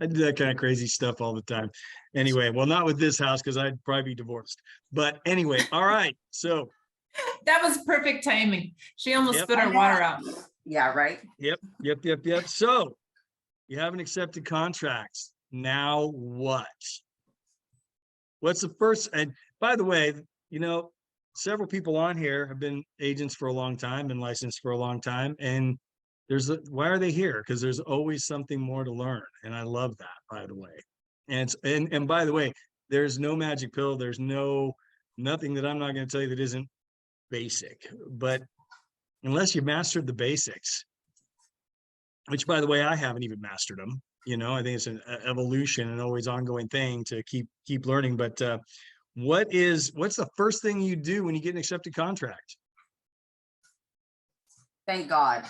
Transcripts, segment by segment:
I do that kind of crazy stuff all the time. Anyway, well, not with this house because I'd probably be divorced. But anyway, all right. So, That was perfect timing. She almost yep, spit her water out. Yeah, right. yep. So, you haven't accepted contracts. Now what? What's the first? And by the way, you know, several people on here have been agents for a long time, been licensed for a long time, and why are they here? Because there's always something more to learn, and I love that. By the way, and by the way, there's no magic pill. There's nothing that I'm not going to tell you that isn't basic. But unless you mastered the basics, which by the way, I haven't even mastered them. You know, I think it's an evolution and always ongoing thing to keep learning. But what's the first thing you do when you get an accepted contract? Thank God.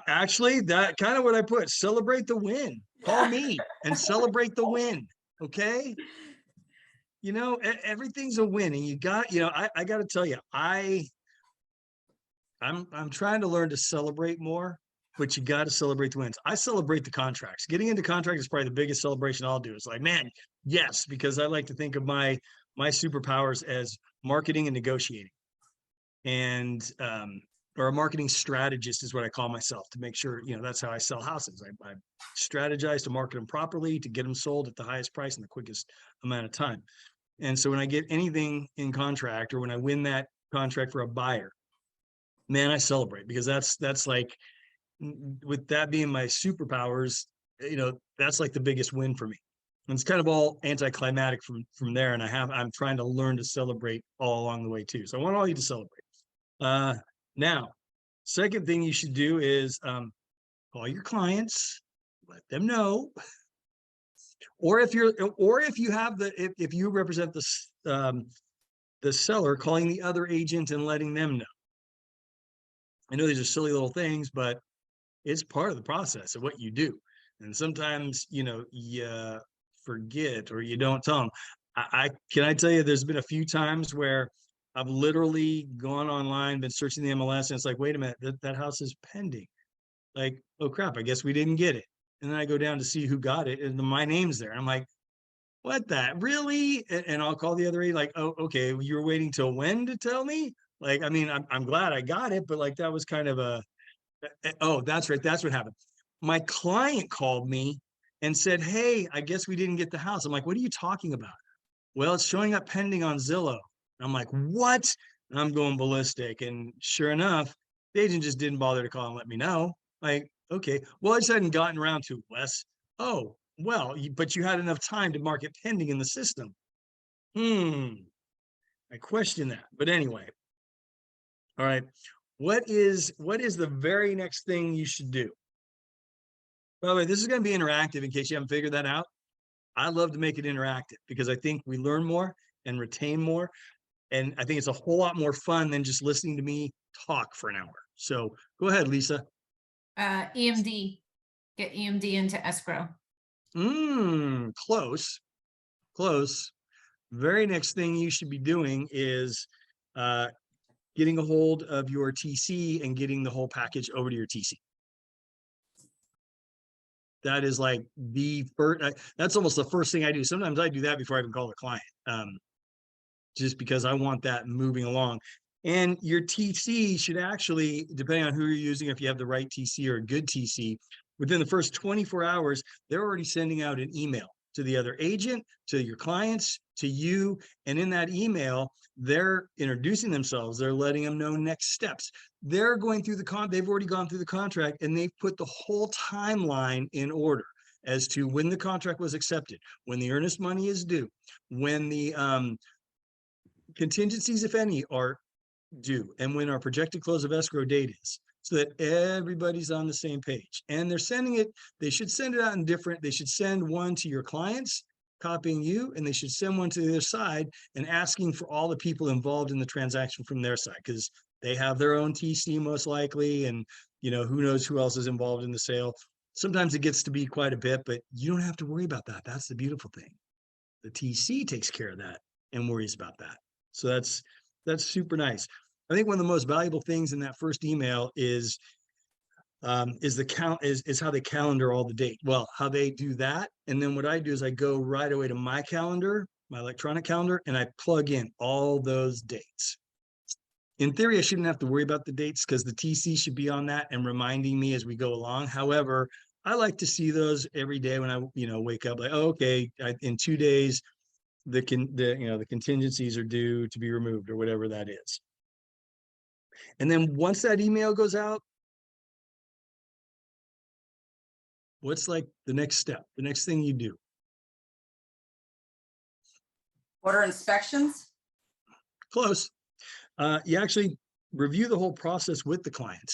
Actually, that kind of what I put. Celebrate the win. Call me and celebrate the win. Okay. You know, everything's a win, and you got, you know, I got to tell you, I'm trying to learn to celebrate more, but you got to celebrate the wins. I celebrate the contracts. Getting into contract is probably the biggest celebration I'll do. It's like, man, yes, because I like to think of my superpowers as marketing and negotiating, and or a marketing strategist is what I call myself, to make sure, you know, that's how I sell houses. I strategize to market them properly, to get them sold at the highest price in the quickest amount of time. And so when I get anything in contract, or when I win that contract for a buyer, man, I celebrate, because that's like, with that being my superpowers, you know, that's like the biggest win for me. And it's kind of all anticlimactic from there. And I'm trying to learn to celebrate all along the way too. So I want all you to celebrate. Now, second thing you should do is call your clients, let them know. Or if you have if you represent the seller, calling the other agent and letting them know. I know these are silly little things, but it's part of the process of what you do. And sometimes, you know, you forget or you don't tell them. Can I tell you, there's been a few times where I've literally gone online, been searching the MLS, and it's like, wait a minute, that house is pending. Like, oh crap, I guess we didn't get it. And then I go down to see who got it, and my name's there. I'm like, what, that really? And I'll call the other agent, like, oh, okay, you were waiting till when to tell me? Like, I mean, I'm glad I got it, but like, that was kind of oh, that's right, that's what happened. My client called me and said, hey, I guess we didn't get the house. I'm like, what are you talking about? Well, it's showing up pending on Zillow. I'm like, what? And I'm going ballistic. And sure enough, the agent just didn't bother to call and let me know. Like, okay, well, I just hadn't gotten around to it, Wes. Oh, well, but you had enough time to mark it pending in the system. I question that. But anyway, all right. What is the very next thing you should do? By the way, this is going to be interactive in case you haven't figured that out. I love to make it interactive because I think we learn more and retain more. And I think it's a whole lot more fun than just listening to me talk for an hour. So go ahead, Lisa. EMD. Get EMD into escrow. Close. Very next thing you should be doing is getting a hold of your TC and getting the whole package over to your TC. That is like the first, that's almost the first thing I do. Sometimes I do that before I even call the client, just because I want that moving along. And your TC should actually, depending on who you're using, if you have the right TC or a good TC, within the first 24 hours, they're already sending out an email to the other agent, to your clients, to you. And in that email, they're introducing themselves. They're letting them know next steps. They're going through they've already gone through the contract, and they've put the whole timeline in order as to when the contract was accepted, when the earnest money is due, when the contingencies, if any, are due, and when our projected close of escrow date is, so that everybody's on the same page. And they're sending it, they should send it out in different, they should send one to your clients, copying you, and they should send one to the other side and asking for all the people involved in the transaction from their side, because they have their own TC most likely, and you know, who knows who else is involved in the sale. Sometimes it gets to be quite a bit, but you don't have to worry about that. That's the beautiful thing. The TC takes care of that and worries about that. So that's super nice. I think one of the most valuable things in that first email is is the count is how they calendar all the date. Well, how they do that. And then what I do is I go right away to my calendar, my electronic calendar, and I plug in all those dates. In theory, I shouldn't have to worry about the dates because the TC should be on that and reminding me as we go along. However, I like to see those every day when I, wake up like, oh, okay, in 2 days, the contingencies are due to be removed or whatever that is. And then once that email goes out, what's like the next step, the next thing you do? Order inspections? Close. You actually review the whole process with the client.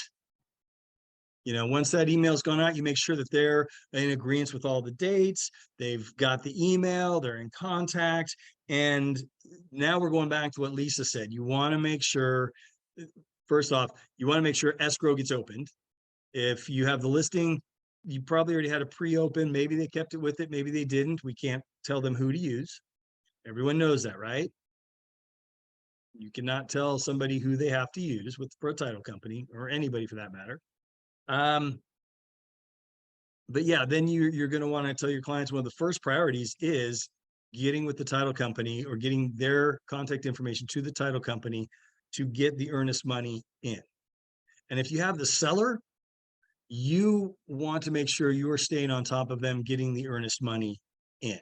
Once that email's gone out, you make sure that they're in agreement with all the dates, they've got the email, they're in contact. And now we're going back to what Lisa said. You want to make sure, first off, you want to make sure escrow gets opened. If you have the listing, you probably already had a pre-open. Maybe they kept it with it. Maybe they didn't. We can't tell them who to use. Everyone knows that, right? You cannot tell somebody who they have to use for a title company or anybody for that matter. But yeah, then you're going to want to tell your clients one of the first priorities is getting with the title company or getting their contact information to the title company to get the earnest money in. And if you have the seller, you want to make sure you are staying on top of them getting the earnest money in.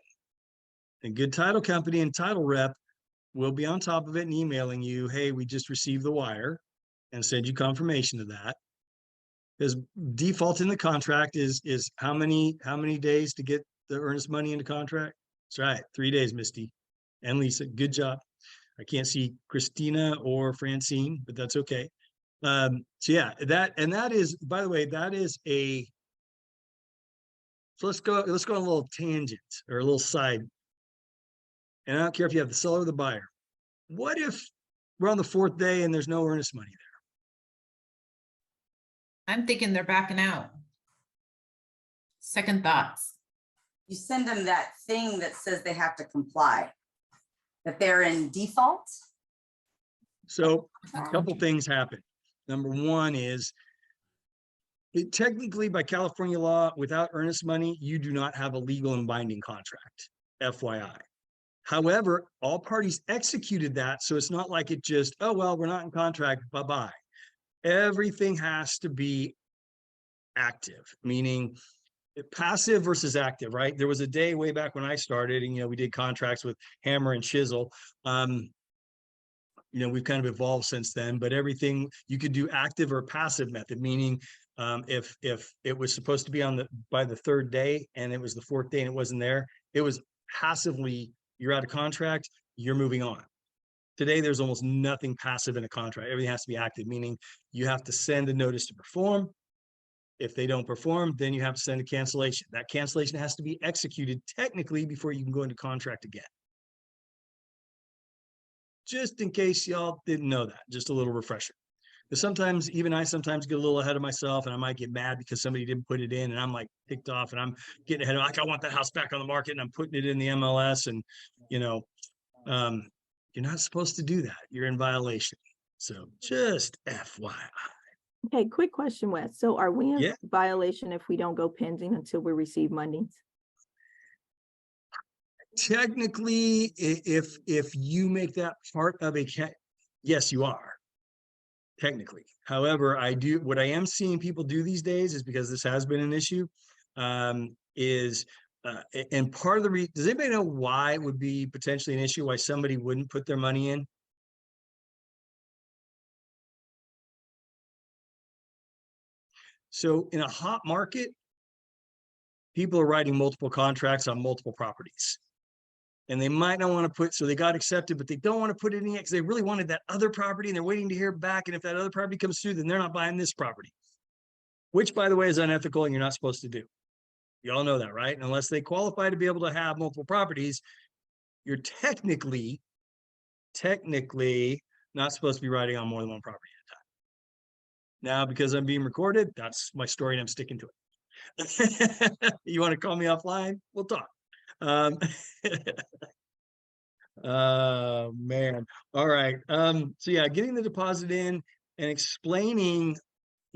And good title company and title rep will be on top of it and emailing you, hey, we just received the wire, and send you confirmation of that. Because default in the contract is how many days to get the earnest money into contract? That's right, 3 days, Misty and Lisa. Good job. I can't see Christina or Francine, but that's okay. So yeah, that is, by the way, that is a. So let's go on a little tangent or a little side. And I don't care if you have the seller or the buyer. What if we're on the 4th day and there's no earnest money there? I'm thinking they're backing out. Second thoughts. You send them that thing that says they have to comply, that they're in default? So a couple things happen. Number one is, technically by California law, without earnest money, you do not have a legal and binding contract, FYI. However, all parties executed that. So it's not like it just, oh, well, we're not in contract, bye-bye. Everything has to be active, meaning passive versus active, right? There was a day way back when I started and, we did contracts with hammer and chisel. We've kind of evolved since then, but everything you could do active or passive method, meaning if it was supposed to be by the 3rd day and it was the 4th day and it wasn't there, it was passively, you're out of contract, you're moving on. Today, there's almost nothing passive in a contract. Everything has to be active, meaning you have to send a notice to perform. If they don't perform, then you have to send a cancellation. That cancellation has to be executed technically before you can go into contract again. Just in case y'all didn't know that, just a little refresher. Because sometimes, even I sometimes get a little ahead of myself and I might get mad because somebody didn't put it in and I'm like ticked off and I'm getting ahead of, like, I want that house back on the market and I'm putting it in the MLS and, you're not supposed to do that. You're in violation. So just FYI. Okay, quick question, Wes. So are we in Yeah. violation if we don't go pending until we receive monies? Technically, if you make that part of yes, you are. Technically. However, what I am seeing people do these days is, because this has been an issue, and part of the reason, does anybody know why it would be potentially an issue, why somebody wouldn't put their money in? So in a hot market, people are writing multiple contracts on multiple properties. And they might not want to so they got accepted, but they don't want to put it in yet because they really wanted that other property and they're waiting to hear back. And if that other property comes through, then they're not buying this property, which, by the way, is unethical and you're not supposed to do. You all know that, right? And unless they qualify to be able to have multiple properties, you're technically not supposed to be writing on more than one property at a time. Now, because I'm being recorded, that's my story and I'm sticking to it. You want to call me offline? We'll talk. Oh man. All right. So yeah, getting the deposit in and explaining,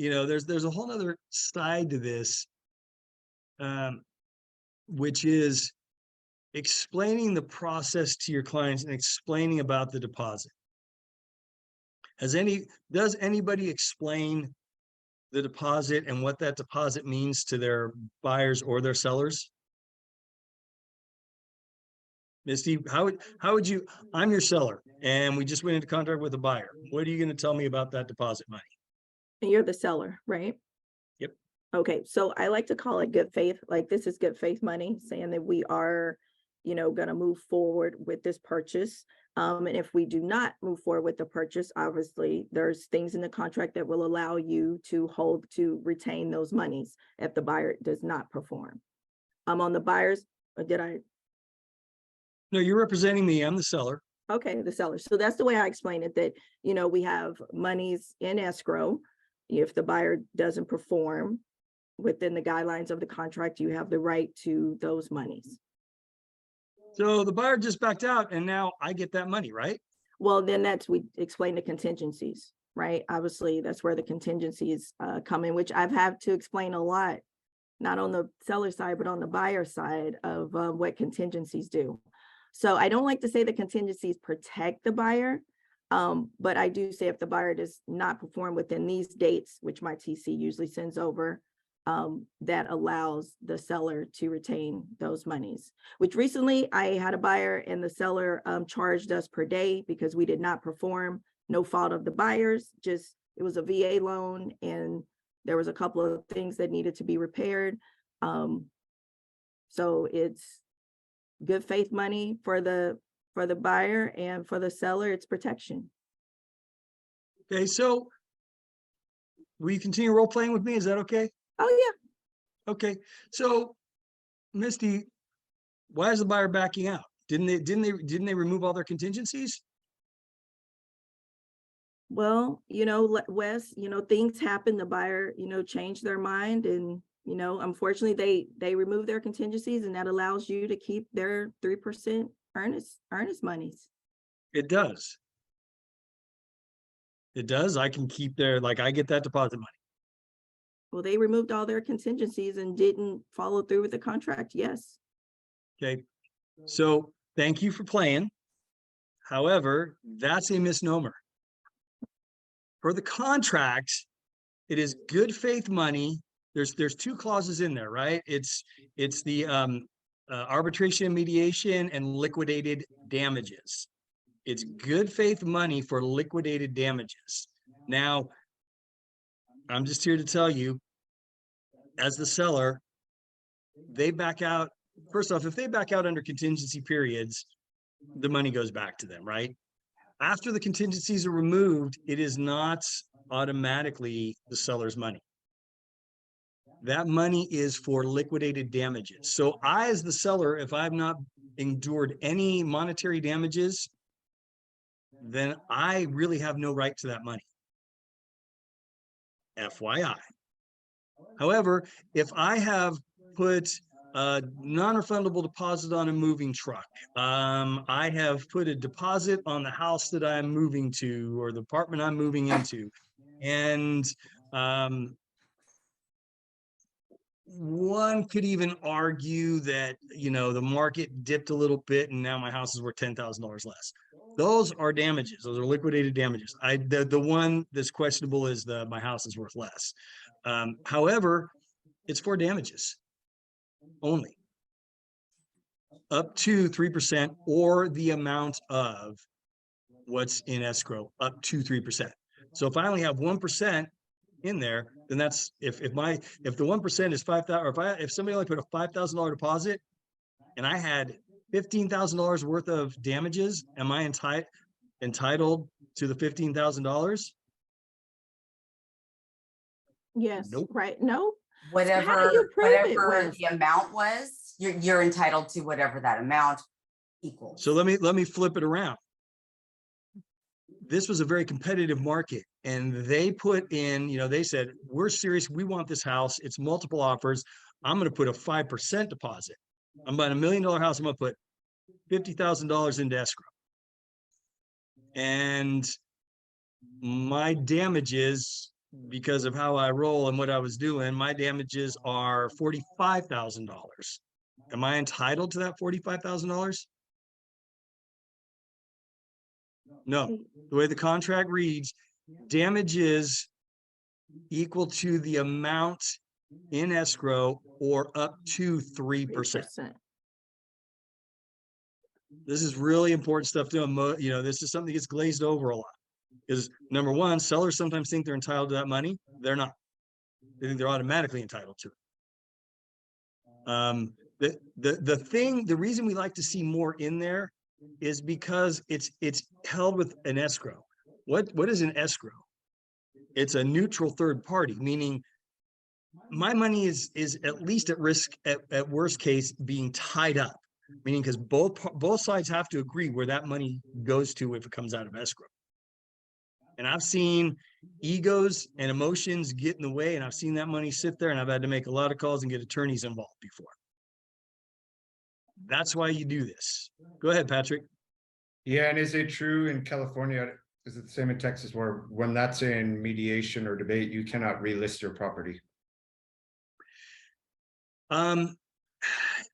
there's a whole nother side to this, which is explaining the process to your clients and explaining about the deposit. Does anybody explain the deposit and what that deposit means to their buyers or their sellers? Misty, how would you, I'm your seller and we just went into contract with a buyer. What are you going to tell me about that deposit money? And you're the seller, right? Yep. Okay, so I like to call it good faith. Like, this is good faith money, saying that we are, gonna move forward with this purchase. And if we do not move forward with the purchase, obviously there's things in the contract that will allow you to retain those monies if the buyer does not perform. On the buyers, No, you're representing me. I'm the seller. Okay, the seller. So that's the way I explain it, that, we have monies in escrow. If the buyer doesn't perform within the guidelines of the contract, you have the right to those monies. So the buyer just backed out and now I get that money, right? Well, then we explain the contingencies, right? Obviously, that's where the contingencies come in, which I've had to explain a lot, not on the seller side, but on the buyer side of what contingencies do. So I don't like to say the contingencies protect the buyer, but I do say if the buyer does not perform within these dates, which my TC usually sends over, that allows the seller to retain those monies. Which recently I had a buyer and the seller charged us per day because we did not perform. No fault of the buyers, just it was a VA loan and there was a couple of things that needed to be repaired. So it's good faith money for the buyer, and for the seller, it's protection. Okay, so will you continue role playing with me? Is that okay? Oh, yeah. Okay, so Misty, why is the buyer backing out? Didn't they remove all their contingencies? Well, Wes, things happen. The buyer, changed their mind, and unfortunately they remove their contingencies, and that allows you to keep their 3% earnest monies. It does. It does. I can keep I get that deposit money. Well, they removed all their contingencies and didn't follow through with the contract. Yes. Okay, so thank you for playing. However, that's a misnomer. For the contract, it is good faith money. There's two clauses in there, right? It's the arbitration and mediation and liquidated damages. It's good faith money for liquidated damages. Now, I'm just here to tell you, as the seller, they back out. First off, if they back out under contingency periods, the money goes back to them, right? After the contingencies are removed, it is not automatically the seller's money. That money is for liquidated damages. So I, as the seller, if I've not endured any monetary damages, then I really have no right to that money. FYI. However, if I have put a non-refundable deposit on a moving truck, I have put a deposit on the house that I'm moving to or the apartment I'm moving into, and one could even argue that, the market dipped a little bit and now my house is worth $10,000 less. Those are damages. Those are liquidated damages. The one that's questionable is my house is worth less. However, it's for damages only, up to 3% or the amount of what's in escrow, up to 3%. So if I only have 1% in there, then that's if the 1% is 5,000, or if somebody only put a $5,000 deposit and I had $15,000 worth of damages, am I entitled to the $15,000? Yes. Nope. Right. No. Whatever, How do you prove it, whatever Wes? the amount was, you're entitled to whatever that amount equals. So let me flip it around. This was a very competitive market, and they put in, they said, we're serious. We want this house. It's multiple offers. I'm going to put a 5% deposit. I'm buying $1 million house. I'm going to put $50,000 into escrow. And my damages because of how I roll and what I was doing, my damages are $45,000. Am I entitled to that $45,000? No. The way the contract reads, damages equal to the amount in escrow or up to 3%. 3%. This is really important stuff to them. You know, this is something that gets glazed over a lot. Is number one, sellers sometimes think they're entitled to that money. They're not. They think they're automatically entitled to it. The reason we like to see more in there is because it's held with an escrow. What is an escrow? It's a neutral third party, meaning my money is at least at risk at worst case being tied up, meaning because both sides have to agree where that money goes to if it comes out of escrow. And I've seen egos and emotions get in the way, and I've seen that money sit there, and I've had to make a lot of calls and get attorneys involved before. That's why you do this. Go ahead, Patrick. Yeah, and is it true in California, is it the same in Texas, where when that's in mediation or debate, you cannot relist your property?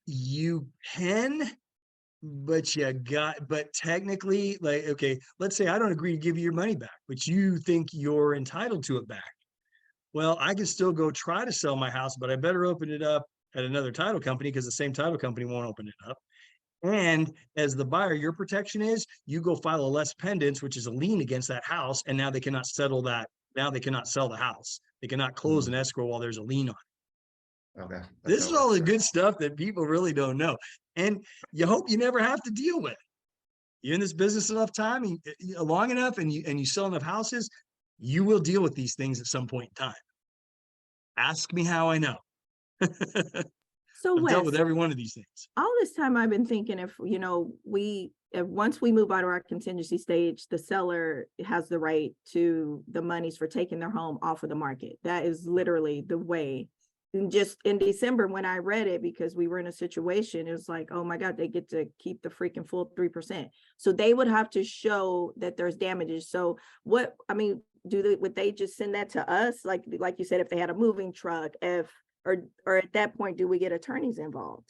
You can, but technically, like, okay, let's say I don't agree to give you your money back, but you think you're entitled to it back. Well, I can still go try to sell my house, but I better open it up at another title company because the same title company won't open it up. And as the buyer, your protection is you go file a less pendants, which is a lien against that house. And now they cannot settle that. Now they cannot sell the house. They cannot close an escrow while there's a lien on it. Okay. This is all the good stuff that people really don't know. And you hope you never have to deal with. You're in this business enough time, long enough, and you sell enough houses, you will deal with these things at some point in time. Ask me how I know. So I've dealt with Wes, every one of these things. all this time I've been thinking if, you know, if once we move out of our contingency stage, the seller has the right to the monies for taking their home off of the market. That is literally the way. And just in December, when I read it, because we were in a situation, it was like, oh my God, they get to keep the freaking full 3%. So they would have to show that there's damages. So what, I mean, would they just send that to us? Like you said, if they had a moving truck, or at that point, do we get attorneys involved?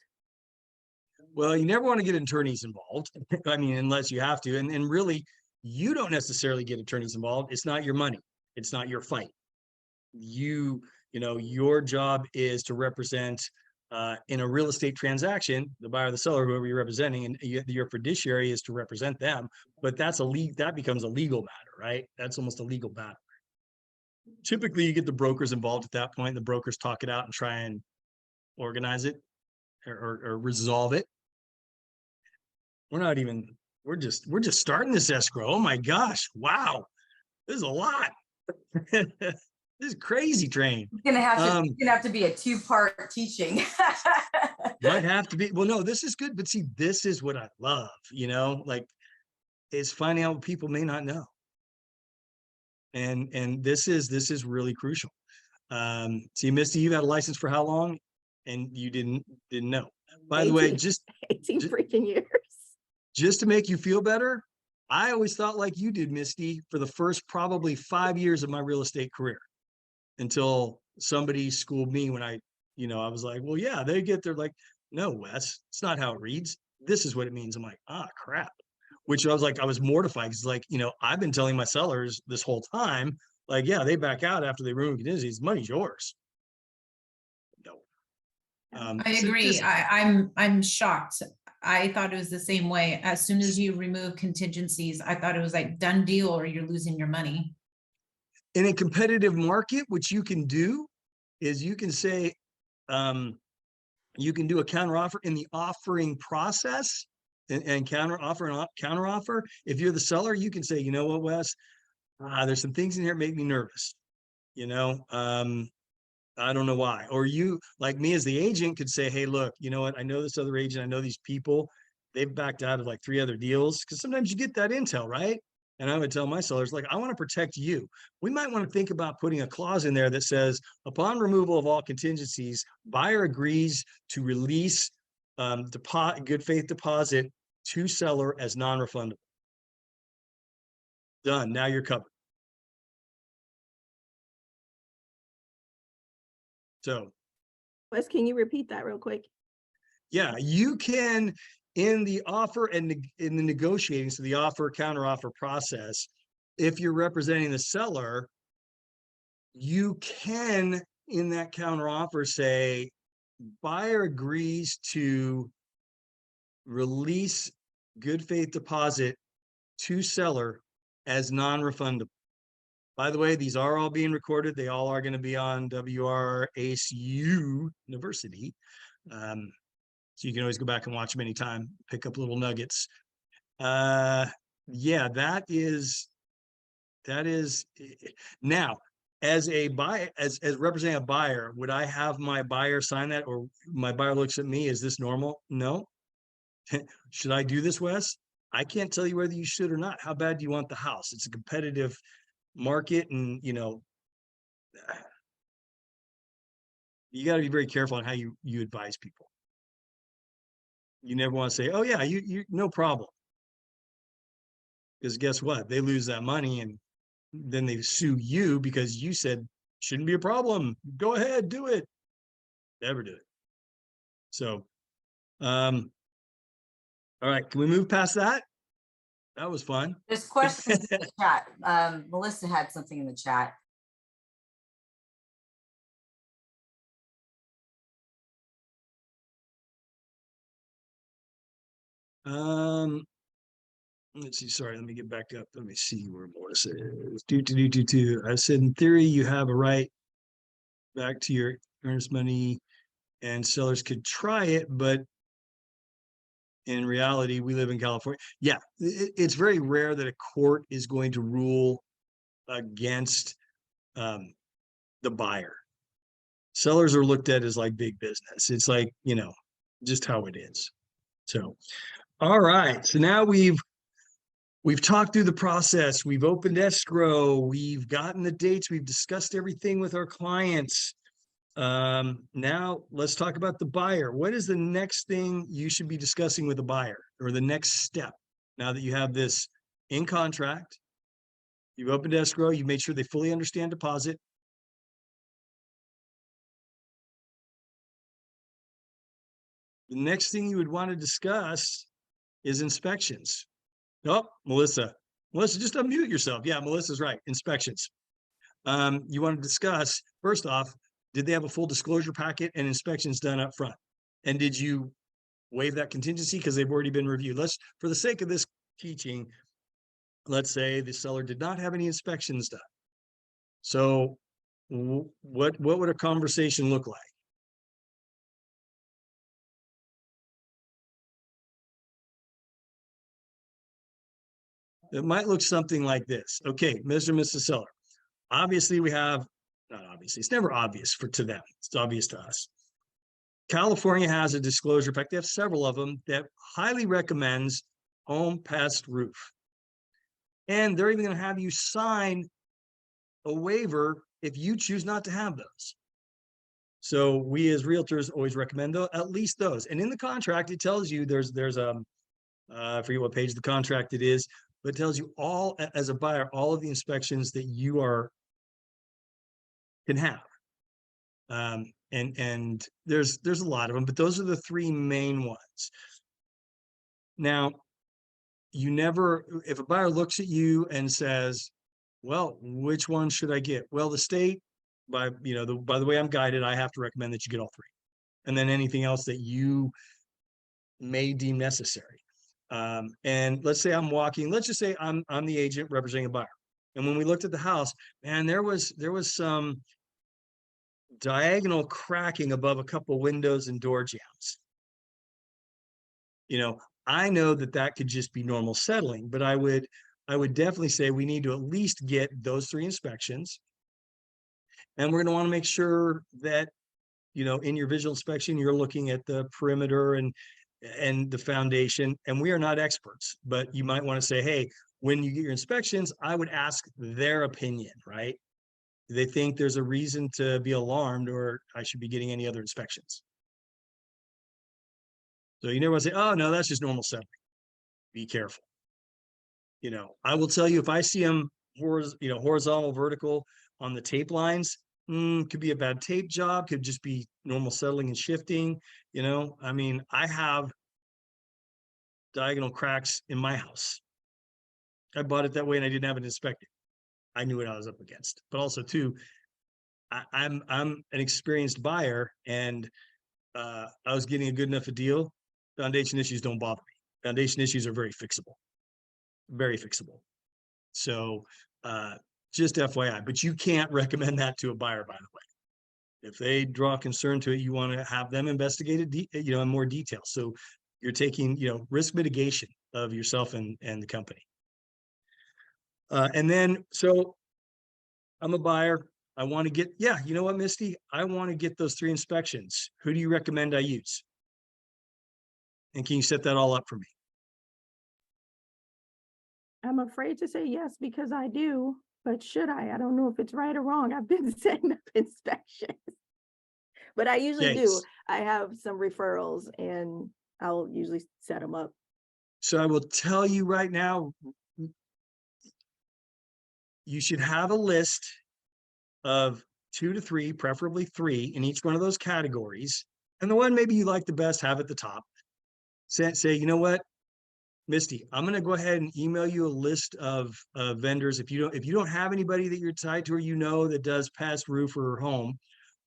Well, you never want to get attorneys involved. I mean, unless you have to. And really, you don't necessarily get attorneys involved. It's not your money. It's not your fight. You know, your job is to represent in a real estate transaction, the buyer, the seller, whoever you're representing, and your fiduciary is to represent them. But that becomes a legal matter, right? That's almost a legal battle. Typically, you get the brokers involved at that point. The brokers talk it out and try and organize it or resolve it. We're just starting this escrow. Oh my gosh. Wow. This is a lot. This is crazy train. It's gonna have to be a two-part teaching. Might have to be. Well, no, this is good. But see, this is what I love, you know, like is finding out what people may not know. And this is really crucial. See, Misty, you've had a license for how long? And you didn't know. By 18, the way, just 18 freaking years. Just to make you feel better, I always thought like you did, Misty, for the first probably 5 years of my real estate career, until somebody schooled me when I was like, well, yeah, they're like, no, Wes, it's not how it reads. This is what it means. I'm like, ah, crap. Which I was mortified because, like, I've been telling my sellers this whole time, like, yeah, they back out after they remove contingencies. Money's yours. No. I agree. I'm shocked. I thought it was the same way. As soon as you remove contingencies, I thought it was like done deal or you're losing your money. In a competitive market, what you can do is you can say, you can do a counter offer in the offering process and counter offer. If you're the seller, you can say, you know what, Wes, there's some things in here that make me nervous. I don't know why. Or you, like me as the agent, could say, hey, look, you know what? I know this other agent. I know these people. They've backed out of like 3 other deals. Because sometimes you get that intel, right? And I would tell my sellers, like, I want to protect you. We might want to think about putting a clause in there that says, upon removal of all contingencies, buyer agrees to release good faith deposit to seller as non-refundable. Done. Now you're covered. So Wes, can you repeat that real quick? yeah, you can, in the offer and in the negotiating, so the offer counter offer process, if you're representing the seller, you can in that counter offer say buyer agrees to release good faith deposit to seller as non-refundable. By the way, these are all being recorded. They all are going to be on YOU-NIVERSITY. So you can always go back and watch them anytime, pick up little nuggets. Yeah, that is now, as a buyer, as representing a buyer, would I have my buyer sign that, or my buyer looks at me, is this normal? No. Should I do this, Wes? I can't tell you whether you should or not. How bad do you want the house? It's a competitive market, and you got to be very careful on how you advise people. You never want to say, oh yeah, you no problem. Because guess what? They lose that money and then they sue you because you said shouldn't be a problem. Go ahead, do it. Never do it. So all right, can we move past that? That was fun. There's questions in the chat. Melissa had something in the chat. Let's see. Sorry, let me get back up. Let me see where Melissa is. I said, in theory, you have a right back to your earnest money, and sellers could try it, but in reality, we live in California. Yeah, it's very rare that a court is going to rule against the buyer. Sellers are looked at as like big business. It's like, just how it is. So, all right. So now we've talked through the process. We've opened escrow. We've gotten the dates. We've discussed everything with our clients. Now let's talk about the buyer. What is the next thing you should be discussing with the buyer, or the next step? Now that you have this in contract, you've opened escrow, you've made sure they fully understand deposit. The next thing you would want to discuss is inspections. Oh, Melissa, just unmute yourself. Yeah, Melissa's right. Inspections. You want to discuss, first off, did they have a full disclosure packet and inspections done up front? And did you waive that contingency because they've already been reviewed? For the sake of this teaching, let's say the seller did not have any inspections done. So what would a conversation look like? It might look something like this. Okay, Mr. and Mrs. Seller, obviously we have, not obviously, it's never obvious to them. It's obvious to us. California has a disclosure, in fact, they have several of them, that highly recommends home pest roof. And they're even going to have you sign a waiver if you choose not to have those. So we as realtors always recommend at least those. And in the contract, it tells you there's I forget what page of the contract it is, but it tells you all, as a buyer, all of the inspections that you can have. And there's a lot of them, but those are the three main ones. Now, if a buyer looks at you and says, well, which one should I get? Well, the state, by the way I'm guided, I have to recommend that you get all three. And then anything else that you may deem necessary. And let's say let's just say I'm the agent representing a buyer. And when we looked at the house, man, there was some diagonal cracking above a couple windows and door jambs. I know that could just be normal settling, but I would definitely say we need to at least get those three inspections. And we're going to want to make sure that, in your visual inspection, you're looking at the perimeter and the foundation. And we are not experts, but you might want to say, hey, when you get your inspections, I would ask their opinion, right? Do they think there's a reason to be alarmed, or I should be getting any other inspections? So you never want to say, oh, no, that's just normal settling. Be careful. I will tell you, if I see them horizontal, vertical on the tape lines, Could be a bad tape job, could just be normal settling and shifting. You know, I mean, I have diagonal cracks in my house. I bought it that way and I didn't have it inspected. I knew what I was up against, but also too, I'm an experienced buyer, and I was getting a good enough a deal. Foundation issues don't bother me. Foundation issues are very fixable, very fixable. So just FYI, but you can't recommend that to a buyer, by the way. If they draw concern to it, you want to have them investigated, you know, in more detail. So you're taking, you know, risk mitigation of yourself and the company. And then, so I'm a buyer. I want to get, yeah, you know what, Misty? I want to get those 3 inspections. Who do you recommend I use? And can you set that all up for me? I'm afraid to say yes because I do, but should I? I don't know if it's right or wrong. I've been setting up inspections, but I usually do. Yes. I have some referrals and I'll usually set them up. So I will tell you right now, you should have a list of 2 to 3, preferably 3 in each one of those categories. And the one maybe you like the best, have at the top. Say, you know what, Misty, I'm going to go ahead and email you a list of vendors. If you don't have anybody that you're tied to or you know that does pest, roof, or home,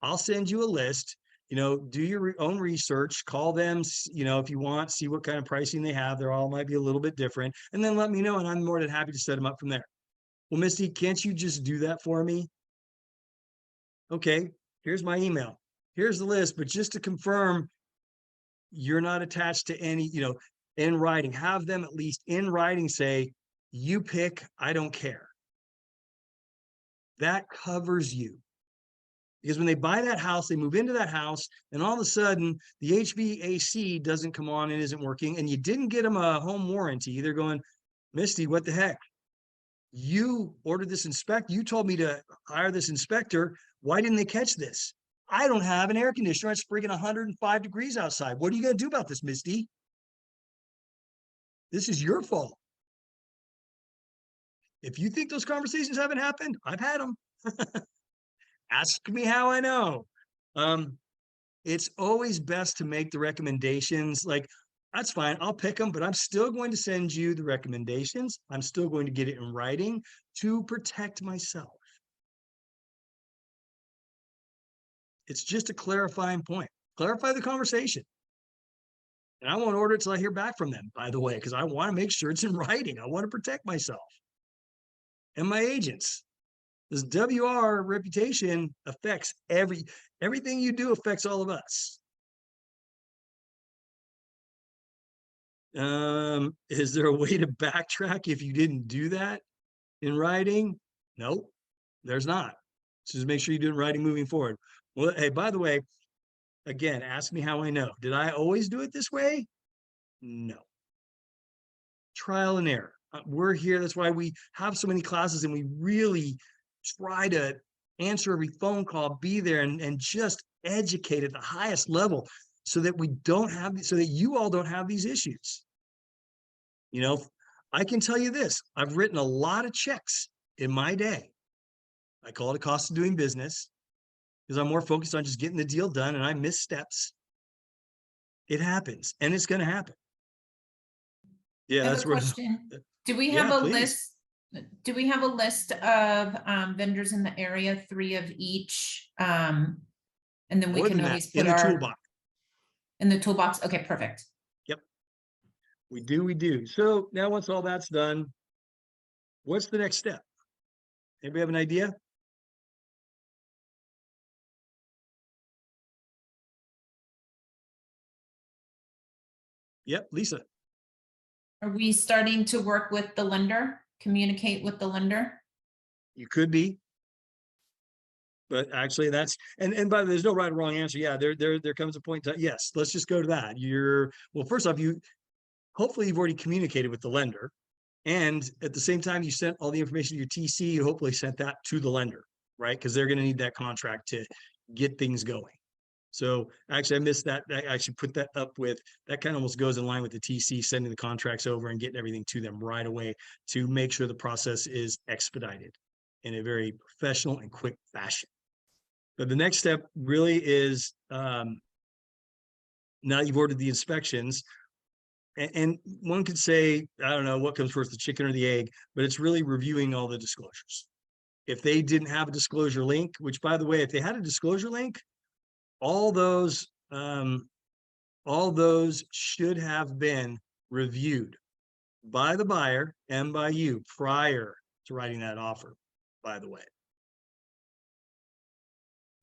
I'll send you a list. You know, do your own research, call them, you know, if you want, see what kind of pricing they have. They're all might be a little bit different, and then let me know, and I'm more than happy to set them up from there. Well, Misty, can't you just do that for me? Okay, here's my email. Here's the list, but just to confirm, you're not attached to any, you know, in writing, have them at least in writing say, you pick, I don't care. That covers you. Because when they buy that house, they move into that house, and all of a sudden the HVAC doesn't come on and isn't working, and you didn't get them a home warranty. They're going, Misty, what the heck? You ordered this inspector. You told me to hire this inspector. Why didn't they catch this? I don't have an air conditioner. It's friggin' 105 degrees outside. What are you going to do about this, Misty? This is your fault. If you think those conversations haven't happened, I've had them. Ask me how I know. It's always best to make the recommendations. Like, that's fine, I'll pick them, but I'm still going to send you the recommendations. I'm still going to get it in writing to protect myself. It's just a clarifying point. Clarify the conversation. And I won't order it till I hear back from them, by the way, because I want to make sure it's in writing. I want to protect myself and my agents. This WR reputation affects everything you do affects all of us. Is there a way to backtrack if you didn't do that in writing? Nope, there's not. So just make sure you do it in writing moving forward. Well, hey, by the way, again, ask me how I know. Did I always do it this way? No. Trial and error. We're here. That's why we have so many classes, and we really try to answer every phone call, be there, and just educate at the highest level so that we don't have, so that you all don't have these issues. You know, I can tell you this, I've written a lot of checks in my day. I call it a cost of doing business because I'm more focused on just getting the deal done, and I miss steps. It happens, and it's going to happen. Yeah, I have that's a where. question. Do we have Yeah, a please. list? Do we have a list of vendors in the area, 3 of each? And then we More can than that, always in put the our toolbox. in the toolbox. Okay, perfect. Yep. We do. So now once all that's done, what's the next step? Anybody have an idea? Yep, Lisa. Are we starting to work with the lender, communicate with the lender? You could be. But actually that's, and by the way, there's no right or wrong answer. Yeah, there comes a point to, yes, let's just go to that. Well, first off, hopefully you've already communicated with the lender. And at the same time, you sent all the information to your TC, you hopefully sent that to the lender, right? Because they're going to need that contract to get things going. So actually, I missed that. I actually put that up with, that kind of almost goes in line with the TC sending the contracts over and getting everything to them right away to make sure the process is expedited in a very professional and quick fashion. But the next step really is, now you've ordered the inspections, and one could say, I don't know what comes first, the chicken or the egg, but it's really reviewing all the disclosures. If they didn't have a disclosure link, which by the way, if they had a disclosure link, all those should have been reviewed by the buyer and by you prior to writing that offer, by the way.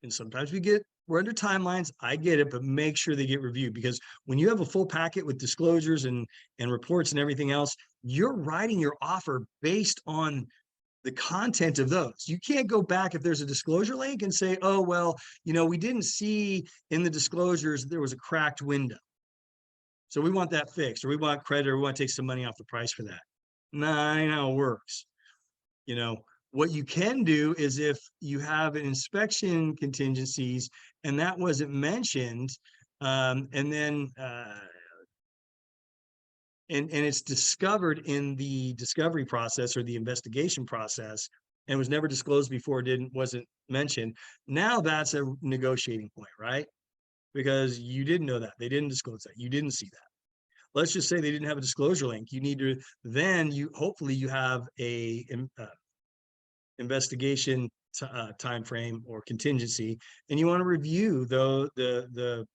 And sometimes we're under timelines, I get it, but make sure they get reviewed, because when you have a full packet with disclosures and reports and everything else, you're writing your offer based on the content of those. You can't go back if there's a disclosure link and say, oh, well, we didn't see in the disclosures there was a cracked window, so we want that fixed, or we want credit, or we want to take some money off the price for that. Nah, I know how it works. What you can do is, if you have an inspection contingencies and that wasn't mentioned, and then and it's discovered in the discovery process or the investigation process, and was never disclosed before, wasn't mentioned, now that's a negotiating point, right? Because you didn't know that, they didn't disclose that, you didn't see that. Let's just say they didn't have a disclosure link. You need to, then hopefully you have a investigation time frame or contingency, and you want to review the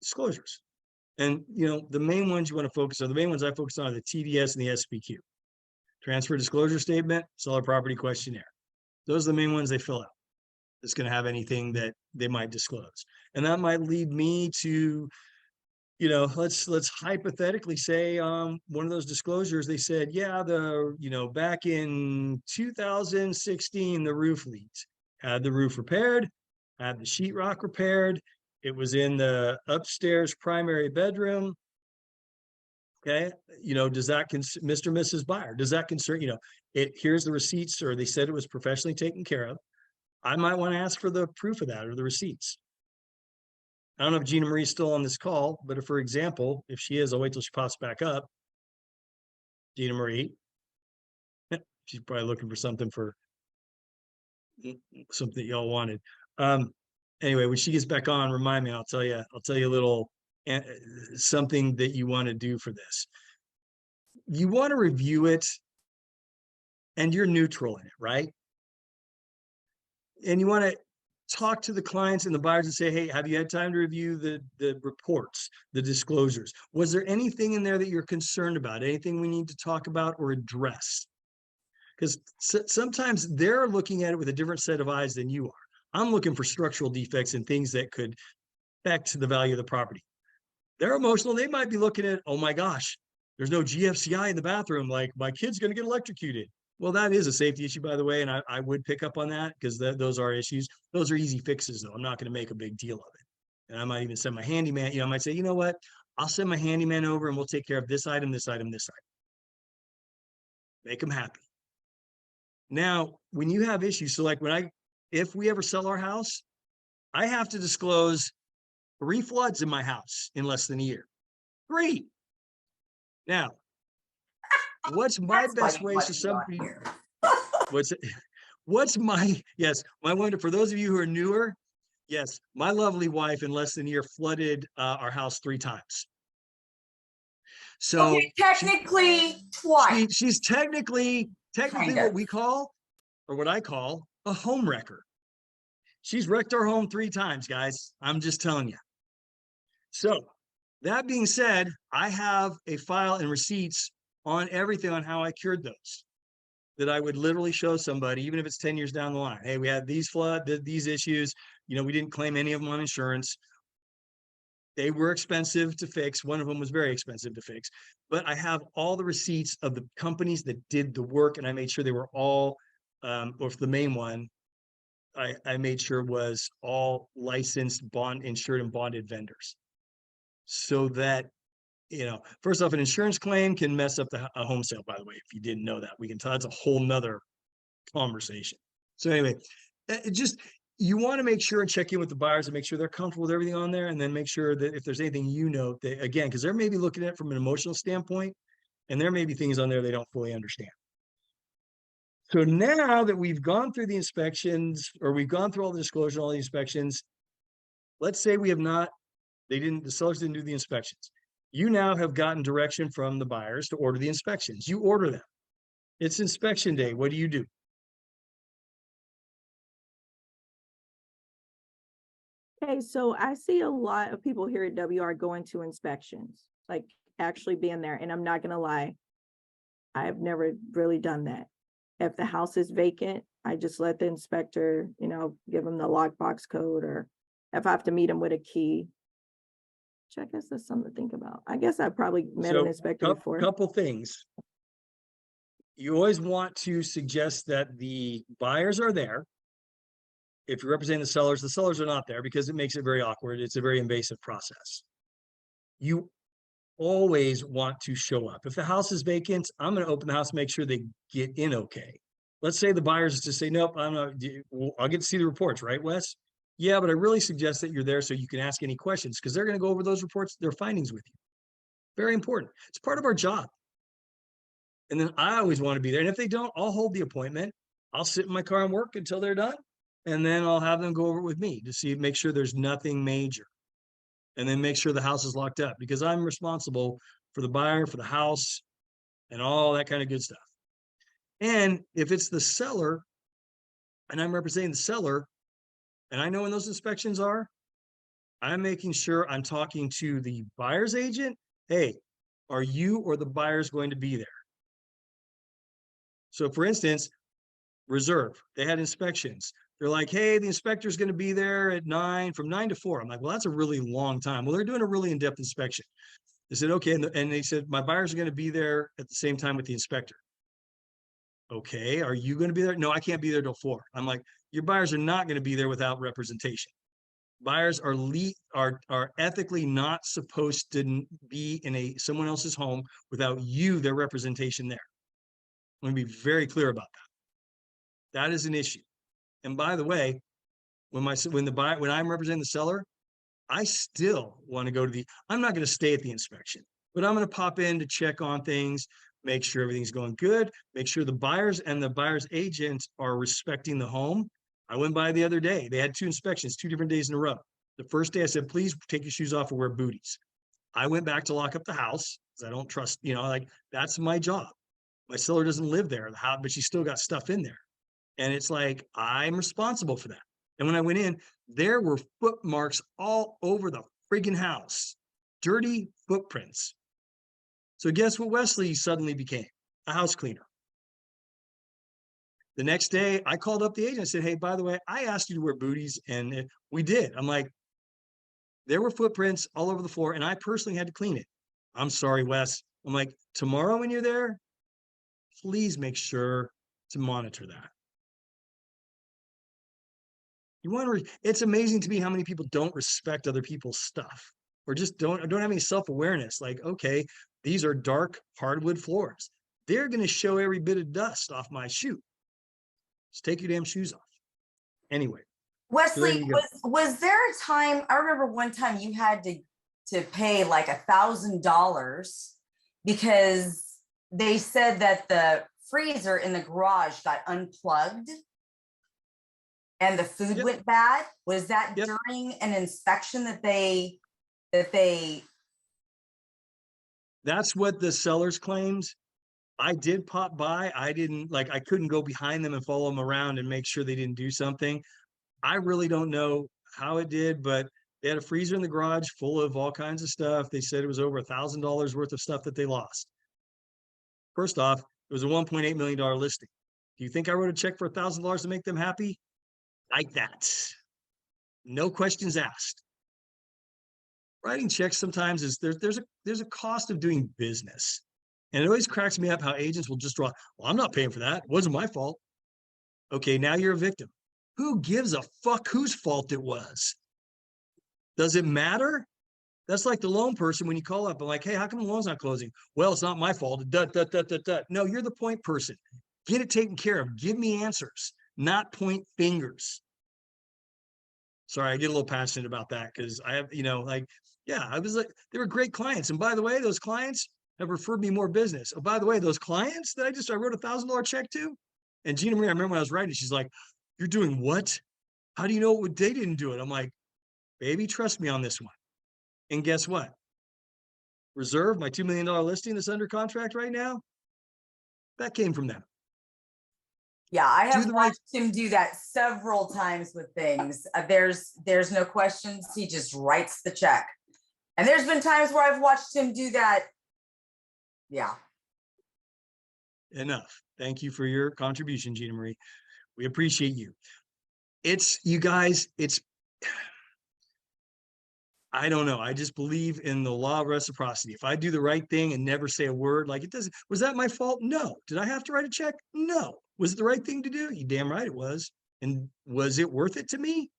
disclosures. And the main ones you want to focus on, the main ones I focus on, are the TDS and the SPQ, transfer disclosure statement, seller property questionnaire. Those are the main ones they fill out. That's going to have anything that they might disclose, and that might lead me to, let's hypothetically say, one of those disclosures, they said, yeah, back in 2016, the roof leaked, had the roof repaired, had the sheetrock repaired. It was in the upstairs primary bedroom. Okay. Does that Mr. and Mrs. Buyer, does that concern, here's the receipts, or they said it was professionally taken care of. I might want to ask for the proof of that, or the receipts. I don't know if Gina Marie's still on this call, but if, for example, if she is, I'll wait till she pops back up. Gina Marie, she's probably looking for something y'all wanted. Anyway, when she gets back on, remind me. I'll tell you a little something that you want to do for this. You want to review it, and you're neutral in it, right? And you want to talk to the clients and the buyers and say, hey, have you had time to review the reports, the disclosures? Was there anything in there that you're concerned about? Anything we need to talk about or address? Because sometimes they're looking at it with a different set of eyes than you are. I'm looking for structural defects and things that could affect the value of the property. They're emotional. They might be looking at, oh my gosh, there's no GFCI in the bathroom, like my kid's going to get electrocuted. Well, that is a safety issue, by the way, and I would pick up on that, because those are issues. Those are easy fixes, though. I'm not going to make a big deal of it. And I might even send my handyman, I might say, you know what, I'll send my handyman over and we'll take care of this item, this item, this item. Make them happy. Now, when you have issues, so like if we ever sell our house, I have to disclose 3 floods in my house in less than a year. 3. Now, what's my best way to somebody? What's my, yes, my wonder, for those of you who are newer, yes, my lovely wife in less than a year flooded our house 3 times. So okay, technically twice. She's technically what we call, or what I call, a home wrecker. She's wrecked our home 3 times, guys. I'm just telling you. So that being said, I have a file and receipts on everything, on how I cured those, that I would literally show somebody, even if it's 10 years down the line. Hey, we had these these issues. We didn't claim any of them on insurance. They were expensive to fix. One of them was very expensive to fix, but I have all the receipts of the companies that did the work, and I made sure they were all, or for the main one, I made sure was all licensed, insured and bonded vendors. So that, first off, an insurance claim can mess up a home sale, by the way. If you didn't know that, we can tell, that's a whole nother conversation. So anyway, you want to make sure and check in with the buyers and make sure they're comfortable with everything on there, and then make sure that if there's anything, that, again, because they're maybe looking at it from an emotional standpoint, and there may be things on there they don't fully understand. So now that we've gone through the inspections, or we've gone through all the disclosure, all the inspections, let's say we have not, the sellers didn't do the inspections. You now have gotten direction from the buyers to order the inspections. You order them. It's inspection day. What do you do? Okay, so I see a lot of people here at WR going to inspections, like actually being there. And I'm not gonna lie, I've never really done that. If the house is vacant, I just let the inspector, give them the lockbox code, or if I have to meet them with a key. Which I guess that's something to think about. I guess I probably met an inspector before. Couple things. You always want to suggest that the buyers are there. If you're representing the sellers are not there, because it makes it very awkward. It's a very invasive process. You always want to show up. If the house is vacant, I'm going to open the house, make sure they get in okay. Let's say the buyers just say, nope, I'm not, I'll get to see the reports, right, Wes? Yeah, but I really suggest that you're there so you can ask any questions, because they're going to go over those reports, their findings with you. Very important. It's part of our job. And then I always want to be there. And if they don't, I'll hold the appointment. I'll sit in my car and work until they're done. And then I'll have them go over it with me to make sure there's nothing major. And then make sure the house is locked up, because I'm responsible for the buyer, for the house, and all that kind of good stuff. And if it's the seller and I'm representing the seller, and I know when those inspections are, I'm making sure I'm talking to the buyer's agent. Hey, are you or the buyer's going to be there? So for instance, Reserve, they had inspections. They're like, hey, the inspector's going to be there at from 9 to 4. I'm like, well, that's a really long time. Well, they're doing a really in-depth inspection. They said, okay. And they said, my buyers are going to be there at the same time with the inspector. Okay. Are you going to be there? No, I can't be there till 4. I'm like, your buyers are not going to be there without representation. Buyers are ethically not supposed to be in someone else's home without their representation there. I'm going to be very clear about that. That is an issue. And by the way, when I'm representing the seller, I still want to go to I'm not going to stay at the inspection, but I'm going to pop in to check on things, make sure everything's going good, make sure the buyers and the buyer's agent are respecting the home. I went by the other day. They had 2 inspections, 2 different days in a row. The first day I said, please take your shoes off and wear booties. I went back to lock up the house because I don't trust, that's my job. My seller doesn't live there, but she's still got stuff in there. And it's like, I'm responsible for that. And when I went in, there were footmarks all over the friggin' house, dirty footprints. So guess what Wesley suddenly became? A house cleaner. The next day, I called up the agent and said, hey, by the way, I asked you to wear booties, and we did. I'm like, there were footprints all over the floor, and I personally had to clean it. I'm sorry, Wes. I'm like, tomorrow when you're there, please make sure to monitor that. It's amazing to me how many people don't respect other people's stuff, or just don't have any self-awareness. Like, okay, these are dark hardwood floors. They're going to show every bit of dust off my shoe. Just take your damn shoes off. Anyway. Wesley, was there a time, I remember one time you had to pay like $1,000 because they said that the freezer in the garage got unplugged and the food went bad. Was that during an inspection That's what the sellers claimed. I did pop by. I couldn't go behind them and follow them around and make sure they didn't do something. I really don't know how it did, but they had a freezer in the garage full of all kinds of stuff. They said it was over $1,000 worth of stuff that they lost. First off, it was a $1.8 million listing. Do you think I wrote a check for $1,000 to make them happy? Like that. No questions asked. Writing checks sometimes there's a cost of doing business. And it always cracks me up how agents will just draw, well, I'm not paying for that. It wasn't my fault. Okay, now you're a victim. Who gives a fuck whose fault it was? Does it matter? That's like the loan person when you call up and like, hey, how come the loan's not closing? Well, it's not my fault. No, you're the point person. Get it taken care of. Give me answers, not point fingers. Sorry, I get a little passionate about that because I have, I was like, they were great clients. And by the way, those clients have referred me more business. Oh, by the way, those clients that I wrote $1,000 check to, And Gina Marie, I remember when I was writing, she's like, "You're doing what? How do you know they didn't do it?" I'm like, "Baby, trust me on this one." And guess what? Reserve, my $2 million listing that's under contract right now, that came from them. Yeah, I Do have the right- watched him do that several times with things. There's no questions. He just writes the check. And there's been times where I've watched him do that. Yeah. Enough. Thank you for your contribution, Gina Marie. We appreciate you. It's, you guys, it's, I don't know. I just believe in the law of reciprocity. If I do the right thing and never say a word, like it doesn't, was that my fault? No. Did I have to write a check? No. Was it the right thing to do? You damn right it was. And was it worth it to me?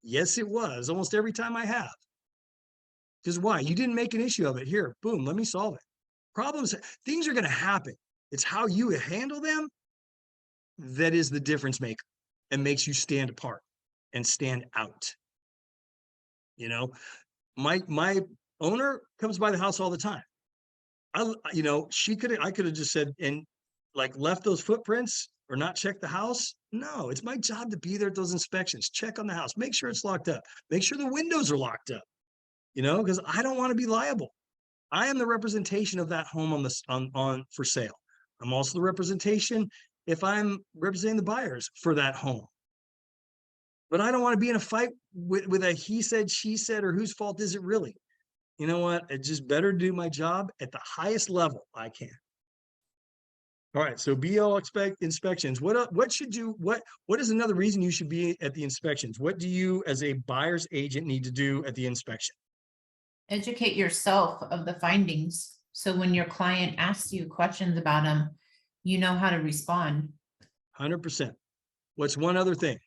Yes, it was. Almost every time I have. Because why? You didn't make an issue of it. Here, boom, let me solve it. Problems, things are going to happen. It's how you handle them that is the difference maker and makes you stand apart and stand out. You know, my owner comes by the house all the time. I could have just said, and like left those footprints or not check the house. No, it's my job to be there at those inspections, check on the house, make sure it's locked up, make sure the windows are locked up, you know, because I don't want to be liable. I am the representation of that home on for sale. I'm also the representation if I'm representing the buyers for that home. But I don't want to be in a fight with a he said, she said, or whose fault is it really? You know what? I just better do my job at the highest level I can. All right. So BO inspections. What should you, what is another reason you should be at the inspections? What do you as a buyer's agent need to do at the inspection? Educate yourself of the findings. So when your client asks you questions about them, you know how to respond. 100%. What's one other thing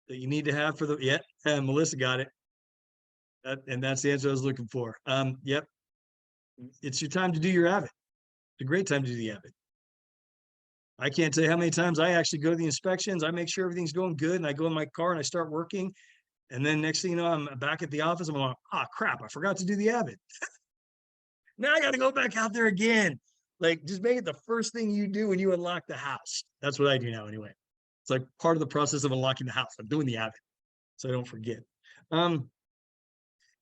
that you need to have for the, Melissa got it. And that's the answer I was looking for. Yep. It's your time to do your avid. It's a great time to do the avid. I can't tell you how many times I actually go to the inspections. I make sure everything's going good and I go in my car and I start working. And then next thing you know, I'm back at the office. I'm like, oh crap, I forgot to do the avid. Now I got to go back out there again. Like, just make it the first thing you do when you unlock the house. That's what I do now anyway. It's like part of the process of unlocking the house. I'm doing the avid, so I don't forget.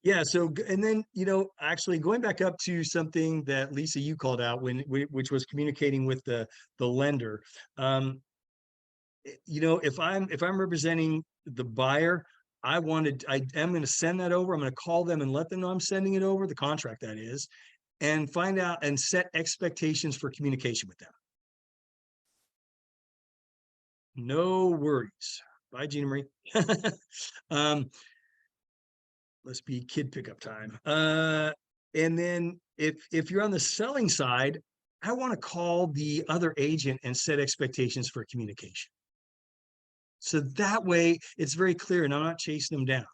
Yeah, so, and then, you know, actually going back up to something that Lisa, you called out which was communicating with the lender. You know, if I'm representing the buyer, I am going to send that over. I'm going to call them and let them know I'm sending it over, the contract that is, and find out and set expectations for communication with them. No worries. Bye, Gina Marie. Must be kid pickup time. And then if you're on the selling side, I want to call the other agent and set expectations for communication. So that way it's very clear and I'm not chasing them down.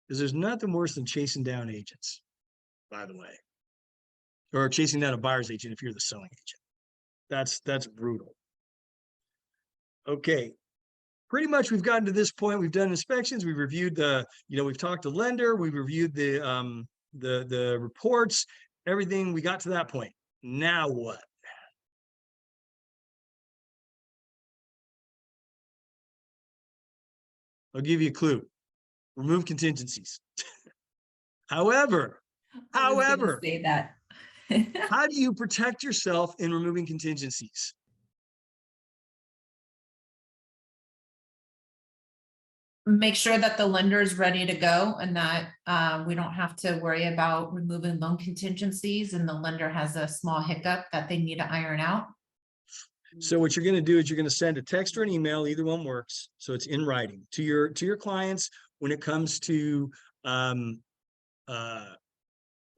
Because there's nothing worse than chasing down agents, by the way. Or chasing down a buyer's agent if you're the selling agent. That's brutal. Okay. Pretty much we've gotten to this point. We've done inspections. We've reviewed we've talked to lender. We've reviewed the reports, everything. We got to that point. Now what? I'll give you a clue. Remove contingencies. However, Say that. how do you protect yourself in removing contingencies? Make sure that the lender is ready to go and that we don't have to worry about removing loan contingencies and the lender has a small hiccup that they need to iron out. So what you're going to do is you're going to send a text or an email, either one works. So it's in writing to your clients when it comes to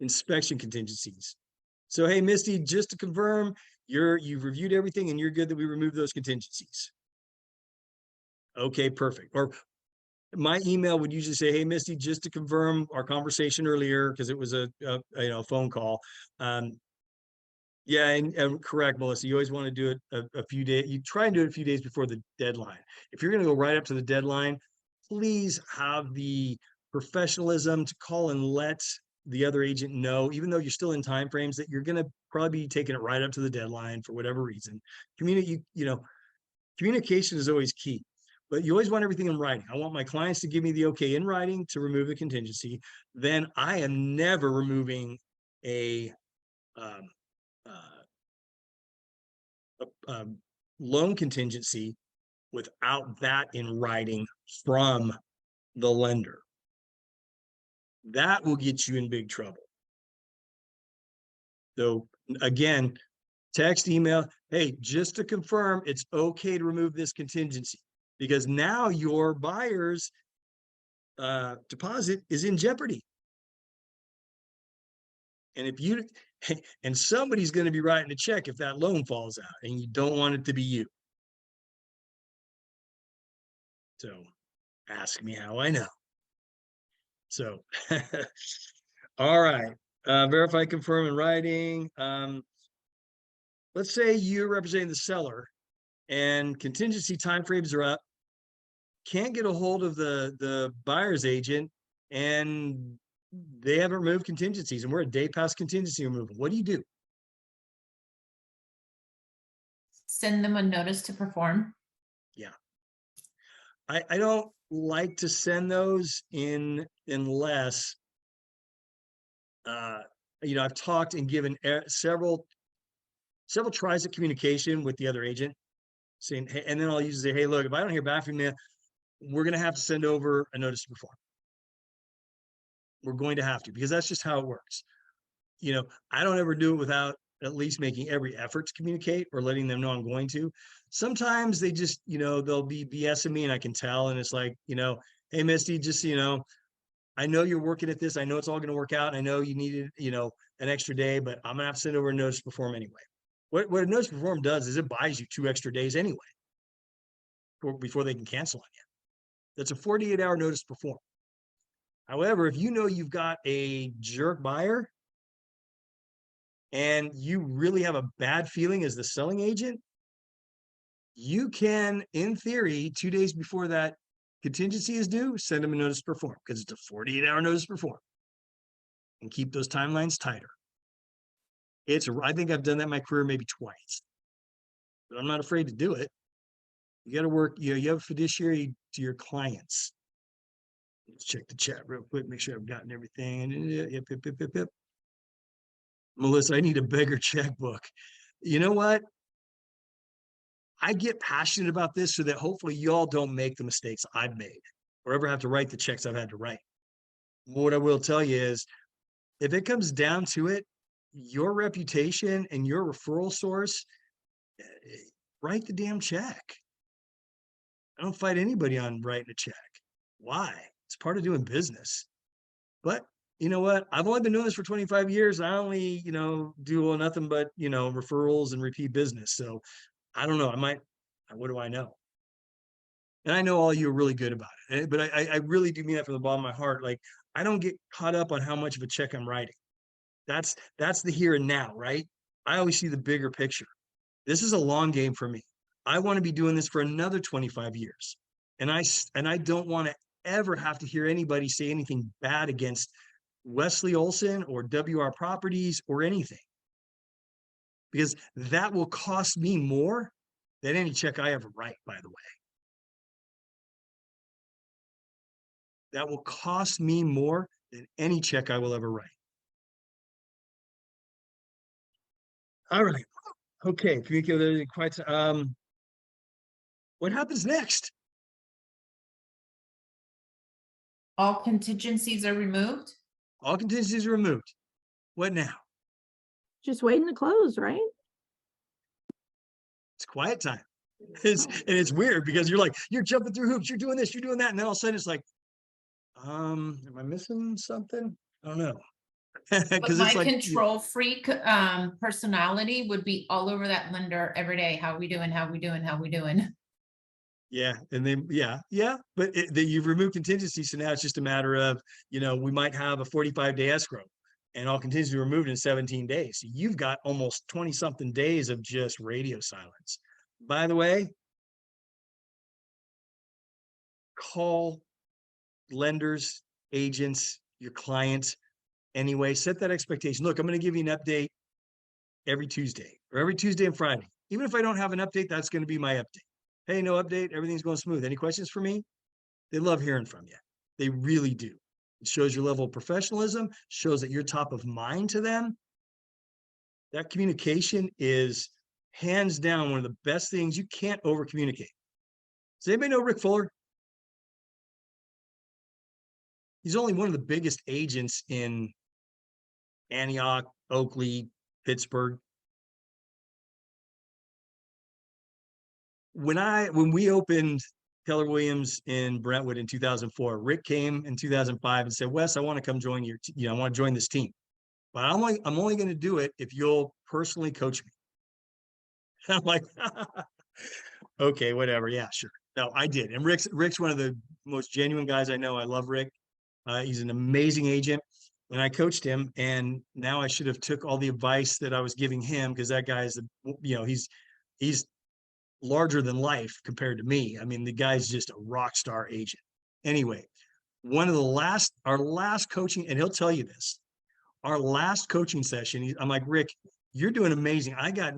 inspection contingencies. So, hey, Misty, just to confirm, you've reviewed everything and you're good that we remove those contingencies. Okay, perfect. Or my email would usually say, hey, Misty, just to confirm our conversation earlier, because it was a phone call. Yeah, and correct, Melissa. You always want to do it a few days. You try and do it a few days before the deadline. If you're going to go right up to the deadline, please have the professionalism to call and let the other agent know, even though you're still in timeframes, that you're going to probably be taking it right up to the deadline for whatever reason. Communication is always key, but you always want everything in writing. I want my clients to give me the okay in writing to remove the contingency. Then I am never removing a loan contingency without that in writing from the lender. That will get you in big trouble. So again, text, email, hey, just to confirm, it's okay to remove this contingency, because now your buyer's deposit is in jeopardy. And if you, and somebody's going to be writing a check if that loan falls out, and you don't want it to be you. So ask me how I know. So, all right. Verify, confirm in writing. Let's say you're representing the seller and contingency timeframes are up. Can't get a hold of the buyer's agent, and they haven't removed contingencies, and we're a day past contingency removal. What do you do? Send them a notice to perform. Yeah. I don't like to send those in unless, I've talked and given several tries of communication with the other agent, saying, hey, and then I'll usually say, hey, look, if I don't hear back from you, we're going to have to send over a notice to perform. We're going to have to, because that's just how it works. I don't ever do it without at least making every effort to communicate or letting them know I'm going to. Sometimes they just, they'll be BSing me and I can tell. And it's like, hey, Misty, just, I know you're working at this. I know it's all going to work out. I know you needed, an extra day, but I'm gonna have to send over a notice to perform anyway. What a notice to perform does is it buys you 2 extra days anyway before they can cancel on you. That's a 48-hour notice to perform. However, if you know you've got a jerk buyer and you really have a bad feeling as the selling agent, you can, in theory, 2 days before that contingency is due, send them a notice to perform, because it's a 48-hour notice to perform, and keep those timelines tighter. I think I've done that in my career maybe twice, but I'm not afraid to do it. You got to work, you have a fiduciary to your clients. Let's check the chat real quick, make sure I've gotten everything. Yep. Melissa, I need a bigger checkbook. You know what? I get passionate about this so that hopefully y'all don't make the mistakes I've made or ever have to write the checks I've had to write. What I will tell you is, if it comes down to it, your reputation and your referral source, write the damn check. I don't fight anybody on writing a check. Why? It's part of doing business. But you know what? I've only been doing this for 25 years. I only, do nothing but, referrals and repeat business. So I don't know. What do I know? And I know all you are really good about it, but I really do mean that from the bottom of my heart. Like, I don't get caught up on how much of a check I'm writing. That's the here and now, right? I always see the bigger picture. This is a long game for me. I want to be doing this for another 25 years. And I don't want to ever have to hear anybody say anything bad against Wesley Olson or WR Properties or anything, because that will cost me more than any check I ever write, by the way. That will cost me more than any check I will ever write. All right. Okay. What happens next? All contingencies are removed. All contingencies are removed. What now? Just waiting to close, right? It's quiet time. And it's weird because you're jumping through hoops, you're doing this, you're doing that, and then all of a sudden it's like, am I missing something? I don't know. But my control freak personality would be all over that lender every day. How we doing? How we doing? How we doing? Yeah. And then, yeah. But you've removed contingency. So now it's just a matter of, we might have a 45-day escrow and all contingency removed in 17 days. So you've got almost 20 something days of just radio silence. By the way, call lenders, agents, your clients, anyway. Set that expectation. Look, I'm going to give you an update every Tuesday or every Tuesday and Friday. Even if I don't have an update, that's going to be my update. Hey, no update. Everything's going smooth. Any questions for me? They love hearing from you. They really do. It shows your level of professionalism, shows that you're top of mind to them. That communication is hands down one of the best things. You can't over communicate. Does anybody know Rick Fuller? He's only one of the biggest agents in Antioch, Oakley, Pittsburgh. When we opened Keller Williams in Brentwood in 2004, Rick came in 2005 and said, Wes, I want to come join your, I want to join this team, but I'm only going to do it if you'll personally coach me. I'm like, okay, whatever. Yeah, sure. No, I did. And Rick's one of the most genuine guys I know. I love Rick. He's an amazing agent. And I coached him, and now I should have took all the advice that I was giving him, because that guy is, he's larger than life compared to me. I mean, the guy's just a rock star agent. Anyway, our last coaching, and he'll tell you this, our last coaching session, I'm like, Rick, you're doing amazing. I got,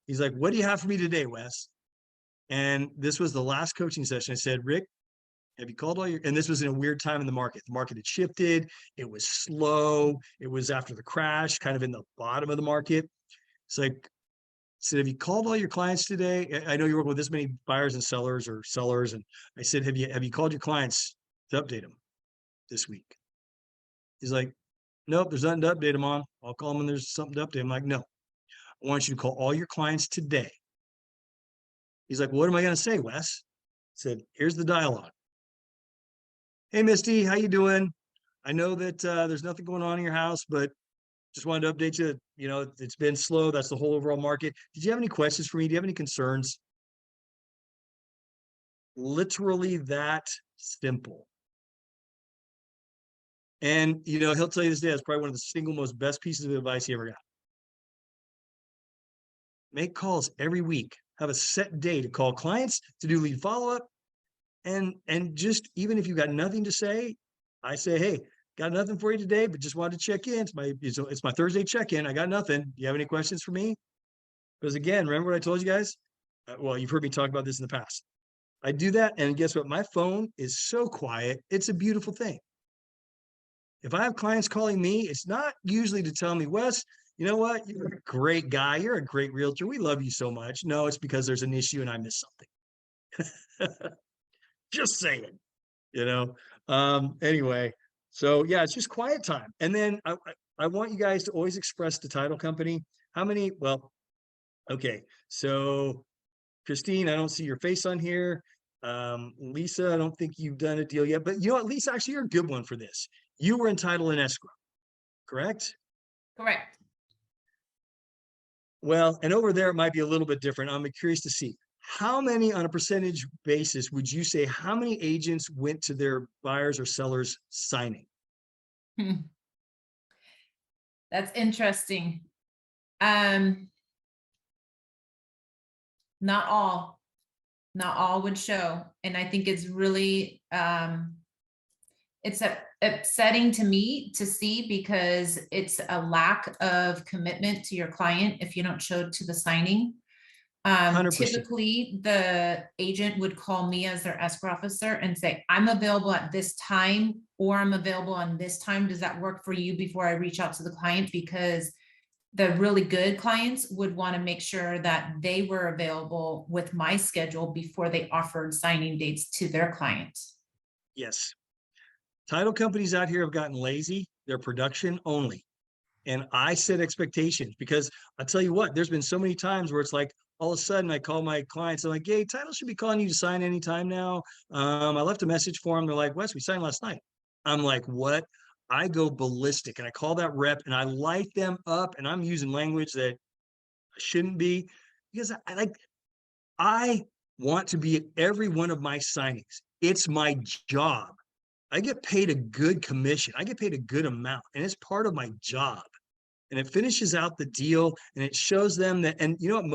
he's like, what do you have for me today, Wes? And this was the last coaching session. I said, Rick, have you called all your, and this was in a weird time in the market. The market had shifted. It was slow. It was after the crash, kind of in the bottom of the market. It's like, I said, have you called all your clients today? I know you work with this many buyers and sellers. And I said, have you called your clients to update them this week? He's like, nope, there's nothing to update them on. I'll call them when there's something to update. I'm like, no, I want you to call all your clients today. He's like, what am I going to say, Wes? I said, here's the dialogue. Hey, Misty, how you doing? I know that there's nothing going on in your house, but just wanted to update you. It's been slow. That's the whole overall market. Did you have any questions for me? Do you have any concerns? Literally that simple. And, he'll tell you this day, it's probably one of the single most best pieces of advice he ever got. Make calls every week. Have a set day to call clients, to do lead follow-up. And just, even if you got nothing to say, I say, hey, got nothing for you today, but just wanted to check in. It's my Thursday check-in. I got nothing. Do you have any questions for me? Because again, remember what I told you guys? Well, you've heard me talk about this in the past. I do that, and guess what? My phone is so quiet. It's a beautiful thing. If I have clients calling me, it's not usually to tell me, Wes, you know what? You're a great guy. You're a great realtor. We love you so much. No, it's because there's an issue and I missed something. Just saying, anyway. So yeah, it's just quiet time. And then I want you guys to always express the title company. Okay. So Christine, I don't see your face on here. Lisa, I don't think you've done a deal yet, but you know what, Lisa, actually you're a good one for this. You were entitled in escrow, correct? Correct. Well, and over there, it might be a little bit different. I'm curious to see how many, on a percentage basis, would you say how many agents went to their buyers or sellers signing? That's interesting. Not all would show. And I think it's really, it's upsetting to me to see, because it's a lack of commitment to your client if you don't show to the signing. 100%. Typically the agent would call me as their escrow officer and say, I'm available at this time, or I'm available on this time. Does that work for you, before I reach out to the client? Because the really good clients would want to make sure that they were available with my schedule before they offered signing dates to their clients. Yes. Title companies out here have gotten lazy. They're production only. And I set expectations, because I'll tell you what, there's been so many times where it's like, all of a sudden I call my clients, I'm like, hey, title should be calling you to sign anytime now. I left a message for them. They're like, Wes, we signed last night. I'm like, what? I go ballistic, and I call that rep and I light them up, and I'm using language that I shouldn't be, because I want to be at every one of my signings. It's my job. I get paid a good commission. I get paid a good amount, and it's part of my job. And it finishes out the deal, and it shows them that, and you know what,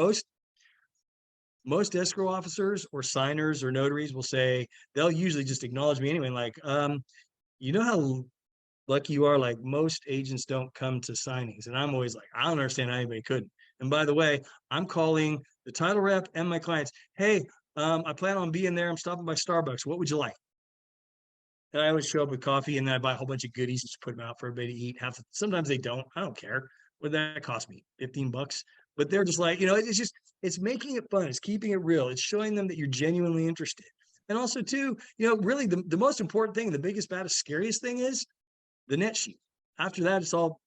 most escrow officers or signers or notaries will say, they'll usually just acknowledge me anyway. Like, you know how lucky you are, like most agents don't come to signings. And I'm always like, I don't understand how anybody couldn't. And by the way, I'm calling the title rep and my clients. Hey, I plan on being there. I'm stopping by Starbucks. What would you like? And I always show up with coffee, and then I buy a whole bunch of goodies and just put them out for everybody to eat. Sometimes they don't. I don't care. What that cost me? $15. But they're just like, it's making it fun. It's keeping it real. It's showing them that you're genuinely interested. And also too, really the most important thing, the biggest, baddest, scariest thing is the net sheet. After that, it's all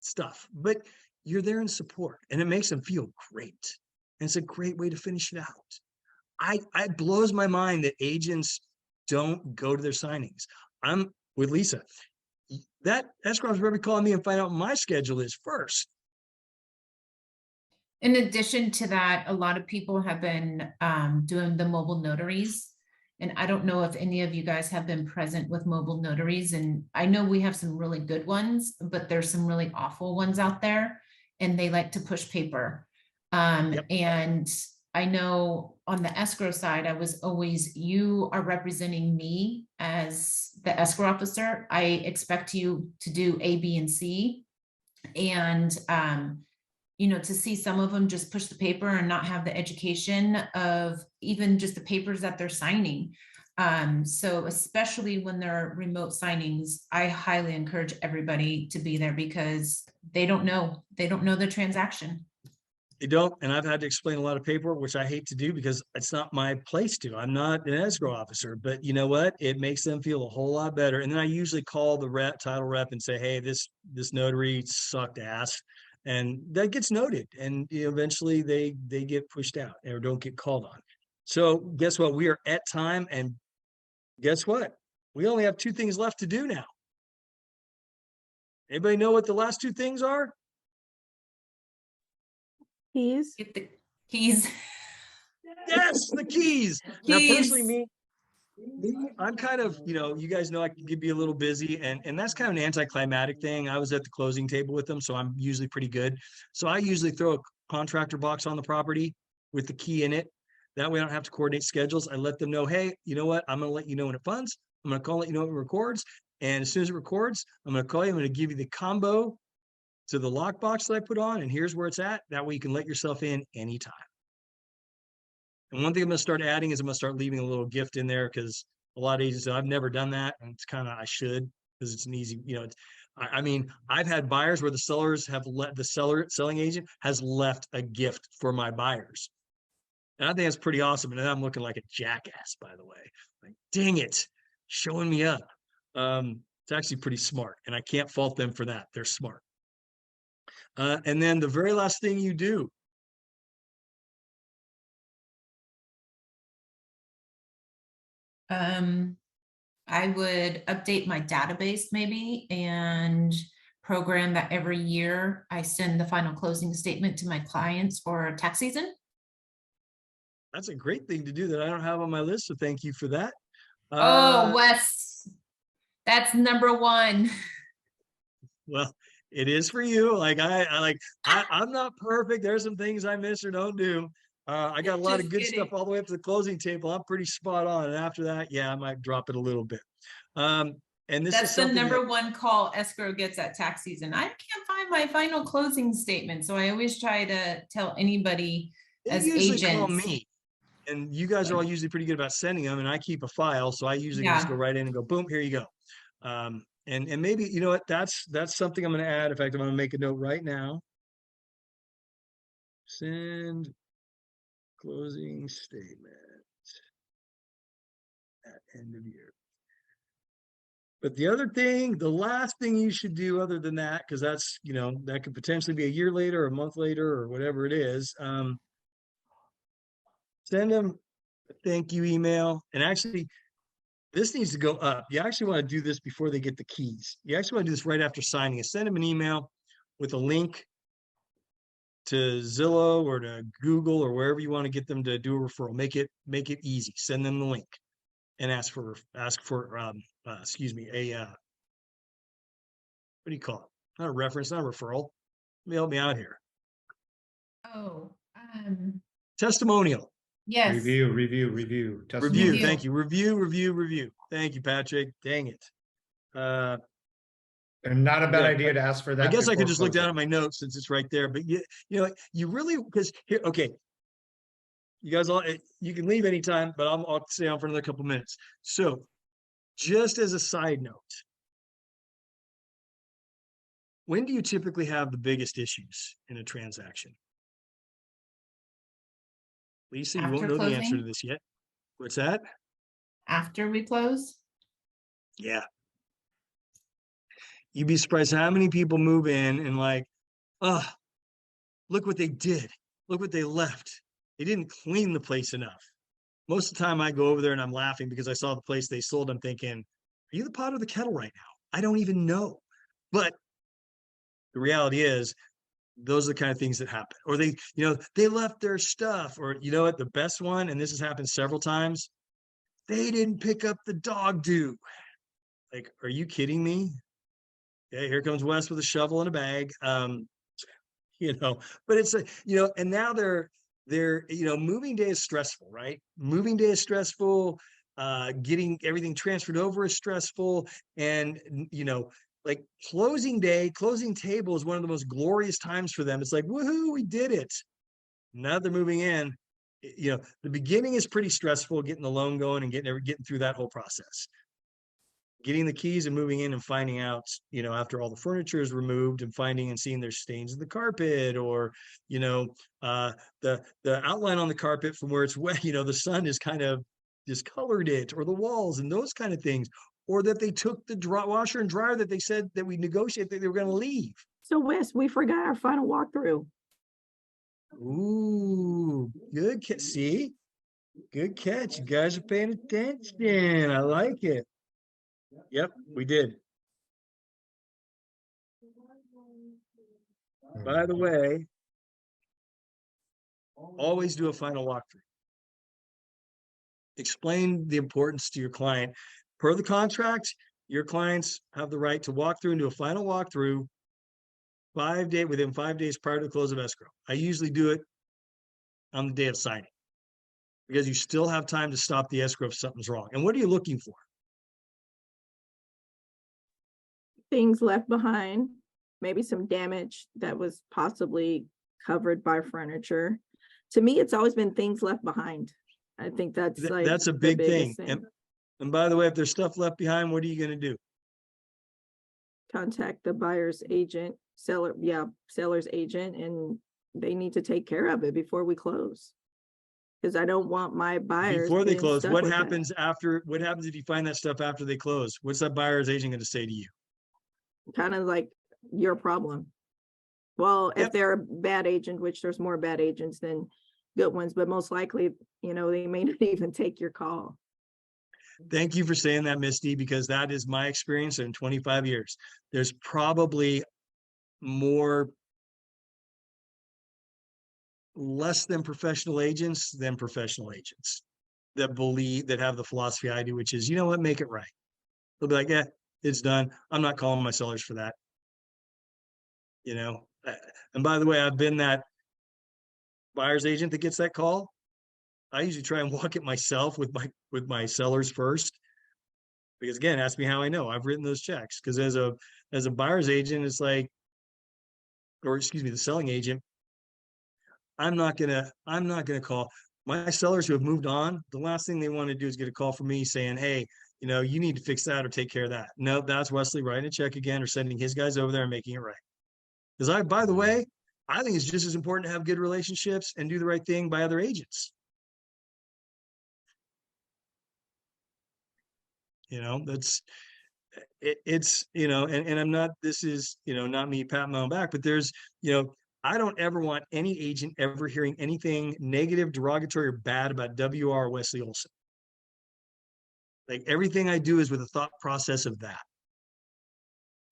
stuff. But you're there in support, and it makes them feel great. And it's a great way to finish it out. It blows my mind that agents don't go to their signings. I'm with Lisa. That escrow is probably calling me and find out what my schedule is first. In addition to that, a lot of people have been doing the mobile notaries. And I don't know if any of you guys have been present with mobile notaries. And I know we have some really good ones, but there's some really awful ones out there, and they like to push paper. Yep. And I know on the escrow side, you are representing me as the escrow officer. I expect you to do A, B, and C. And, to see some of them just push the paper and not have the education of even just the papers that they're signing. So especially when they're remote signings, I highly encourage everybody to be there because they don't know the transaction. They don't, and I've had to explain a lot of paperwork, which I hate to do because it's not my place to. I'm not an escrow officer, but you know what? It makes them feel a whole lot better. And then I usually call the title rep and say, hey, this notary sucked ass. And that gets noted, and eventually they get pushed out or don't get called on. So guess what? We are at time, and guess what? We only have 2 things left to do now. Anybody know what the last 2 things are? Keys. Get the keys. Yes, the keys. Now, Keys. personally, I'm kind of, you guys know I can be a little busy, and that's kind of an anticlimactic thing. I was at the closing table with them, so I'm usually pretty good. So I usually throw a contractor box on the property with the key in it. That way I don't have to coordinate schedules. I let them know, hey, you know what? I'm going to let you know when it funds. I'm going to call, let you know when it records. And as soon as it records, I'm going to call you. I'm going to give you the combo to the lockbox that I put on, and here's where it's at. That way you can let yourself in anytime. And one thing I'm going to start adding is I'm going to start leaving a little gift in there, because a lot of agents say, I've never done that. And it's kind of, I should, because it's an easy, I mean, I've had buyers where the sellers have selling agent has left a gift for my buyers. And I think that's pretty awesome. And I'm looking like a jackass, by the way. Like, dang it, showing me up. It's actually pretty smart, and I can't fault them for that. They're smart. And then the very last thing you do, I would update my database maybe and program that every year I send the final closing statement to my clients for tax season. that's a great thing to do that I don't have on my list. So thank you for that. Oh, Wes, that's #1. Well, it is for you. Like I'm not perfect. There's some things I miss or don't do. I got a lot of good stuff all the way up to the closing table. I'm pretty spot on. And after that, yeah, I might drop it a little bit. And that's the #1 call escrow gets at tax season. I can't find my final closing statement. So I always try to tell anybody as agents. Call me. And you guys are all usually pretty good about sending them, and I keep a file. So I usually just go right in and go, boom, here you go. And maybe, you know what, that's something I'm going to add. In fact, I'm going to make a note right now. Send closing statement at end of year. But the other thing, the last thing you should do other than that, because that's, that could potentially be a year later, or a month later, or whatever it is, send them a thank you email. And actually, this needs to go up. You actually want to do this before they get the keys. You actually want to do this right after signing. Send them an email with a link to Zillow or to Google or wherever you want to get them to do a referral. Make it easy. Send them the link and ask for excuse me, what do you call it? Not a reference, not a referral. Let me help me out here. Oh, testimonial. Yes. Review. Review. Thank you. Review. Thank you, Patrick. Dang it. And not a bad Yeah, idea to ask for that. I guess I could before just look down closing. at my notes since it's right there, but you know, you really, because here, okay. You guys all, you can leave anytime, but I'll stay on for another couple minutes. So just as a side note, when do you typically have the biggest issues in a transaction? Lisa, you won't After know the answer to closing, this yet. What's that? after we close, Yeah. You'd be surprised how many people move in and like, oh, look what they did. Look what they left. They didn't clean the place enough. Most of the time I go over there and I'm laughing because I saw the place they sold. I'm thinking, are you the pot or the kettle right now? I don't even know. But the reality is, those are the kind of things that happen. Or they, you know, they left their stuff, or you know what, the best one, and this has happened several times, they didn't pick up the dog do. Like, are you kidding me? Okay, here comes Wes with a shovel and a bag. You know, but it's a, you know, and now they're, you know, moving day is stressful, right? Moving day is stressful. Getting everything transferred over is stressful. And, you know, like closing day, closing table is one of the most glorious times for them. It's like, woohoo, we did it. Now they're moving in. You know, the beginning is pretty stressful, getting the loan going and getting through that whole process. Getting the keys and moving in and finding out, you know, after all the furniture is removed and finding and seeing there's stains in the carpet, or, you know, the outline on the carpet from where it's wet, you know, the sun has kind of discolored it, or the walls and those kind of things, or that they took the washer and dryer that they said that we negotiated that they were going to leave. So Wes, we forgot our final walkthrough. Ooh, good catch. See, good catch. You guys are paying attention. I like it. Yep, we did. By the way, always do a final walkthrough. Explain the importance to your client. Per the contract, your clients have the right to walk through and do a final walkthrough within 5 days prior to the close of escrow. I usually do it on the day of signing because you still have time to stop the escrow if something's wrong. And what are you looking for? Things left behind, maybe some damage that was possibly covered by furniture. To me, it's always been things left behind. I think that's like that's a the big thing. biggest thing. And by the way, if there's stuff left behind, what are you going to do? Contact the buyer's agent, seller's agent, and they need to take care of it before we close. Because I don't want my buyers Before they being close, stuck what with that. happens after? What happens if you find that stuff after they close? What's that buyer's agent going to say to you? Kind of like your problem. Well, Yep. if they're a bad agent, which there's more bad agents than good ones, but most likely, you know, they may not even take your call. Thank you for saying that, Misty, because that is my experience in 25 years. There's probably less than professional agents than professional agents that have the philosophy I do, which is, you know what, make it right. They'll be like, yeah, it's done. I'm not calling my sellers for that. You know, and by the way, I've been that buyer's agent that gets that call. I usually try and walk it myself with my sellers first, because again, ask me how I know. I've written those checks, because as a buyer's agent, it's like, or excuse me, the selling agent, I'm not gonna call my sellers who have moved on. The last thing they want to do is get a call from me saying, hey, you know, you need to fix that or take care of that. No, that's Wesley writing a check again or sending his guys over there and making it right. Because by the way, I think it's just as important to have good relationships and do the right thing by other agents. You know, it's, you know, and I'm not, this is, you know, not me patting my own back, but there's, you know, I don't ever want any agent ever hearing anything negative, derogatory, or bad about WR Wesley Olson. Like, everything I do is with a thought process of that.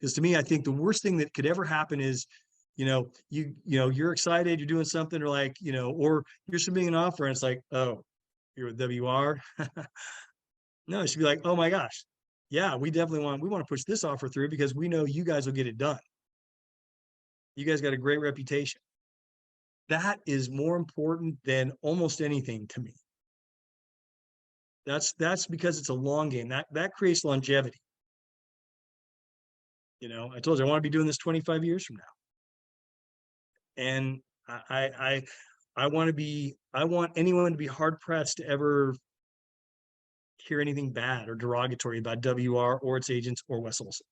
Because to me, I think the worst thing that could ever happen is, you know, you're excited, you're doing something, or like, you know, or you're submitting an offer and it's like, oh, you're with WR. No, it should be like, oh my gosh, yeah, we want to push this offer through because we know you guys will get it done. You guys got a great reputation. That is more important than almost anything to me. That's because it's a long game. That creates longevity. You know, I told you I want to be doing this 25 years from now. And I want anyone to be hard pressed to ever hear anything bad or derogatory about WR or its agents or West Olson.